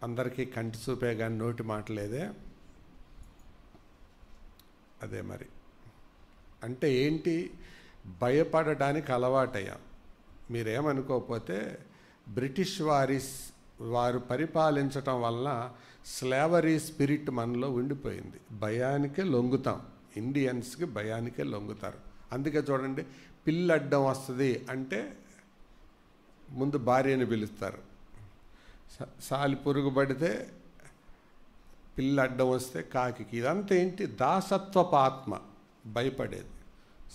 అందరికీ కంటి చూపే కానీ నోటి మాటలేదే. అదే మరి. అంటే ఏంటి? భయపడటానికి అలవాటయ్యాం. మీరేమనుకోకపోతే బ్రిటిష్ వారు పరిపాలించటం వలన స్లేవరీ స్పిరిట్ మనలో ఉండిపోయింది. భయానికే లొంగుతాం. ఇండియన్స్కి భయానికే లొంగుతారు. అందుకే చూడండి, పిల్లి అడ్డం వస్తుంది అంటే ముందు భార్యని పిలుస్తారు. సాలి పురుగు పడితే పిల్లి అడ్డం వస్తే కాకి. ఇదంతా ఏంటి? దాసత్వపు ఆత్మ, భయపడేది.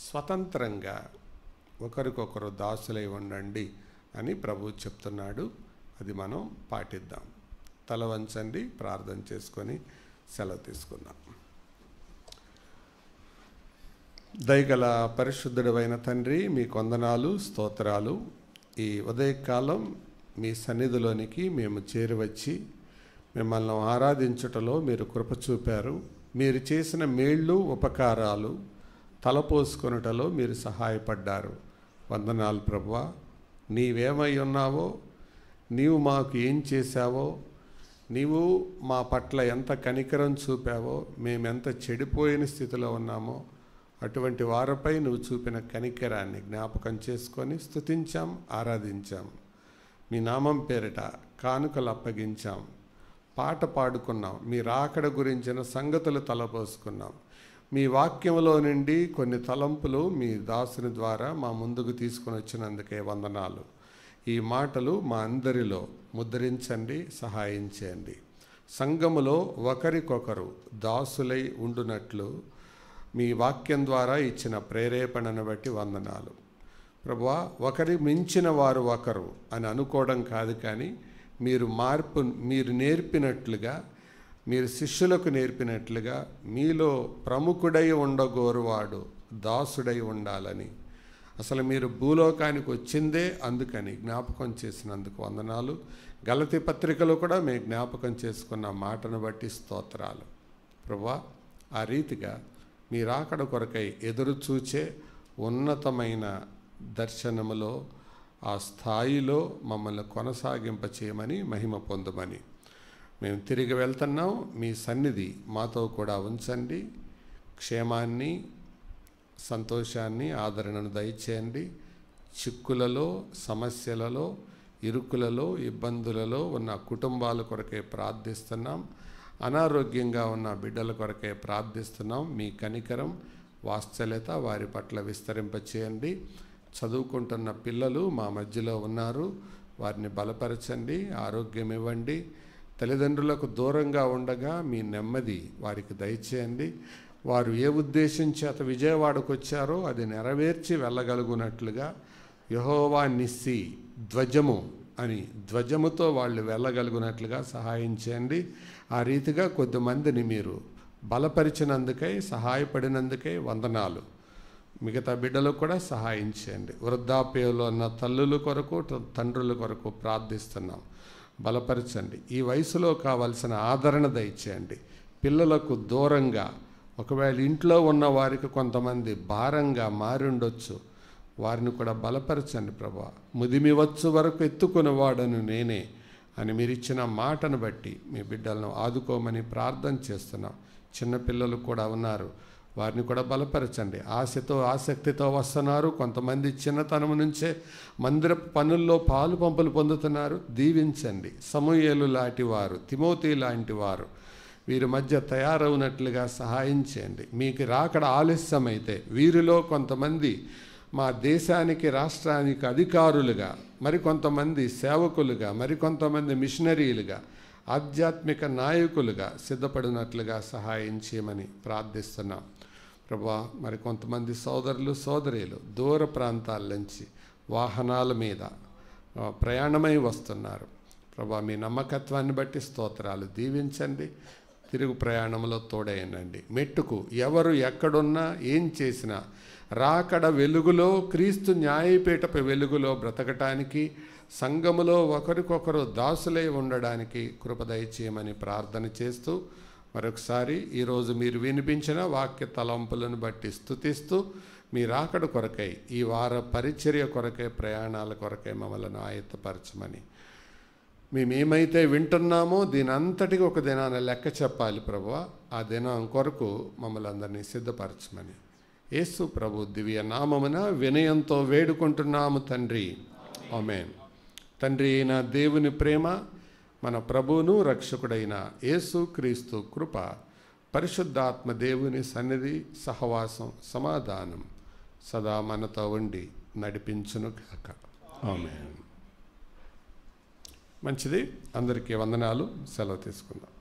స్వతంత్రంగా ఒకరికొకరు దాసులై ఉండండి అని ప్రభువు చెప్తున్నాడు. అది మనం పాటిద్దాం. తల వంచండి, ప్రార్థన చేసుకొని సెలవు తీసుకుందాం. దయగల పరిశుద్ధుడైన తండ్రి, మీ వందనాలు, స్తోత్రాలు. ఈ ఉదయకాలం మీ సన్నిధిలోనికి మేము చేరువచ్చి మిమ్మల్ని ఆరాధించుటలో మీరు కృప చూపారు. మీరు చేసిన మేళ్ళు, ఉపకారాలు తలపోసుకొనుటలో మీరు సహాయపడ్డారు. వందనాలు ప్రభువా. నీవేమై ఉన్నావో, నీవు మాకు ఏం చేశావో, నీవు మా పట్ల ఎంత కనికరం చూపావో, మేమెంత చెడిపోయిన స్థితిలో ఉన్నామో అటువంటి వారిపై నువ్వు చూపిన కనికరాన్ని జ్ఞాపకం చేసుకొని స్తుతించాం, ఆరాధించాం. మీ నామం పేరిట కానుకలు అప్పగించాం, పాట పాడుకున్నాం, మీ రాకడ గురించిన సంగతులు తలపోసుకున్నాం. మీ వాక్యంలో నుండి కొన్ని తలంపులు మీ దాసుని ద్వారా మా ముందుకు తీసుకొని వచ్చినందుకే వందనాలు. ఈ మాటలు మా అందరిలో ముద్రించండి, సహాయం చేయండి. సంఘములో ఒకరికొకరు దాసులై ఉండునట్లు మీ వాక్యం ద్వారా ఇచ్చిన ప్రేరేపణను బట్టి వందనాలు. ప్రభువా, ఒకరి మించిన వారు ఒకరు అని అనుకోవడం కాదు, కానీ మీరు నేర్పినట్లుగా, మీరు శిష్యులకు నేర్పినట్లుగా మీలో ప్రముఖుడై ఉండగోరువాడు దాసుడై ఉండాలని, అసలు మీరు భూలోకానికి వచ్చిందే అందుకని జ్ఞాపకం చేసినందుకు వందనాలు. గలతీ పత్రికలో కూడా మేము జ్ఞాపకం చేసుకున్న మాటను బట్టి స్తోత్రాలు. ప్రభువా, ఆ రీతిగా మీ రాకడ కొరకై ఎదురు చూచే ఉన్నతమైన దర్శనములో, ఆ స్థాయిలో మమ్మల్ని కొనసాగింప చేయమని, మహిమ పొందమని. మేము తిరిగి వెళ్తున్నాం. మీ సన్నిధి మాతో కూడా ఉంచండి. క్షేమాన్ని, సంతోషాన్ని, ఆదరణను దయచేయండి. చిక్కులలో, సమస్యలలో, ఇరుకులలో, ఇబ్బందులలో ఉన్న కుటుంబాల కొరకే ప్రార్థిస్తున్నాం. అనారోగ్యంగా ఉన్న బిడ్డల కొరకే ప్రార్థిస్తున్నాం. మీ కనికరం, వాత్సల్యత వారి పట్ల విస్తరింపచేయండి. చదువుకుంటున్న పిల్లలు మా మధ్యలో ఉన్నారు, వారిని బలపరచండి, ఆరోగ్యం ఇవ్వండి. తల్లిదండ్రులకు దూరంగా ఉండగా మీ నెమ్మది వారికి దయచేయండి. వారు ఏ ఉద్దేశం చేత విజయవాడకు వచ్చారో అది నెరవేర్చి వెళ్ళగలుగునట్లుగా యెహోవా నిస్సి ధ్వజము అని ధ్వజముతో వాళ్ళు వెళ్ళగలుగునట్లుగా సహాయం చేయండి. ఆ రీతిగా కొద్దిమందిని మీరు బలపరిచినందుకై, సహాయపడినందుకై వందనాలు. మిగతా బిడ్డలకు కూడా సహాయం చేయండి. వృద్ధాప్యంలో ఉన్న తల్లుల కొరకు, తండ్రుల కొరకు ప్రార్థిస్తున్నాం. బలపరచండి. ఈ వయసులో కావాల్సిన ఆదరణ దయచేయండి. పిల్లలకు దూరంగా, ఒకవేళ ఇంట్లో ఉన్న వారికి కొంతమంది భారంగా మారి ఉండొచ్చు, వారిని కూడా బలపరచండి ప్రభువా. ముదిమి వచ్చు వరకు ఎత్తుకునేవాడను నేనే అని మీరు ఇచ్చిన మాటను బట్టి మీ బిడ్డలను ఆదుకోమని ప్రార్థన చేస్తున్నాం. చిన్నపిల్లలు కూడా ఉన్నారు, వారిని కూడా బలపరచండి. ఆశతో, ఆసక్తితో వస్తున్నారు. కొంతమంది చిన్నతనం నుంచే మందిర పనుల్లో పాలు పంపులు పొందుతున్నారు. దీవించండి. సమూయేలు లాంటి వారు, తిమోతి లాంటి వారు వీరి మధ్య తయారవునట్లుగా సహాయం చేయండి. మీకు రాకడ ఆలస్యమైతే వీరిలో కొంతమంది మా దేశానికి, రాష్ట్రానికి అధికారులుగా, మరికొంతమంది సేవకులుగా, మరికొంతమంది మిషనరీలుగా, ఆధ్యాత్మిక నాయకులుగా సిద్ధపడినట్లుగా సహాయం చేయమని ప్రార్థిస్తున్నాం ప్రభువా. మరి కొంతమంది సోదరులు, సోదరీలు దూర ప్రాంతాల నుంచి వాహనాల మీద ప్రయాణమై వస్తున్నారు ప్రభువా. మీ నమ్మకత్వాన్ని బట్టి స్తోత్రాలు. దీవించండి. తిరుగు ప్రయాణంలో తోడైనండి. మెట్టుకు ఎవరు ఎక్కడున్నా, ఏం చేసినా రాకడ వెలుగులో, క్రీస్తు న్యాయపీఠపు వెలుగులో బ్రతకటానికి, సంఘములో ఒకరికొకరు దాసులై ఉండడానికి కృప దయచేయమని ప్రార్థన చేస్తూ, మరొకసారి ఈరోజు మీరు వినిపించిన వాక్య తలంపులను బట్టి స్తుతిస్తూ, మీ రాకడ కొరకై, ఈ వార పరిచర్య కొరకై, ప్రయాణాల కొరకై మమ్మల్ని ఆయత్తపరచమని. మేమేమైతే వింటున్నామో దీని అంతటికి ఒక దినాన లెక్క చెప్పాలి ప్రభువా. ఆ దినం కొరకు మమ్మల్ని అందరినీ సిద్ధపరచమని యేసు ప్రభు దివ్య నామమున వినయంతో వేడుకుంటున్నాము తండ్రి. ఆమేన్. తండ్రి అయిన దేవుని ప్రేమ, మన ప్రభువును రక్షకుడైన యేసు క్రీస్తు కృప, పరిశుద్ధాత్మ దేవుని సన్నిధి, సహవాసం, సమాధానం సదా మనతో ఉండి నడిపించును గాక. ఆమేన్. మంచిది. అందరికీ వందనాలు. సెలవు తీసుకుందాం.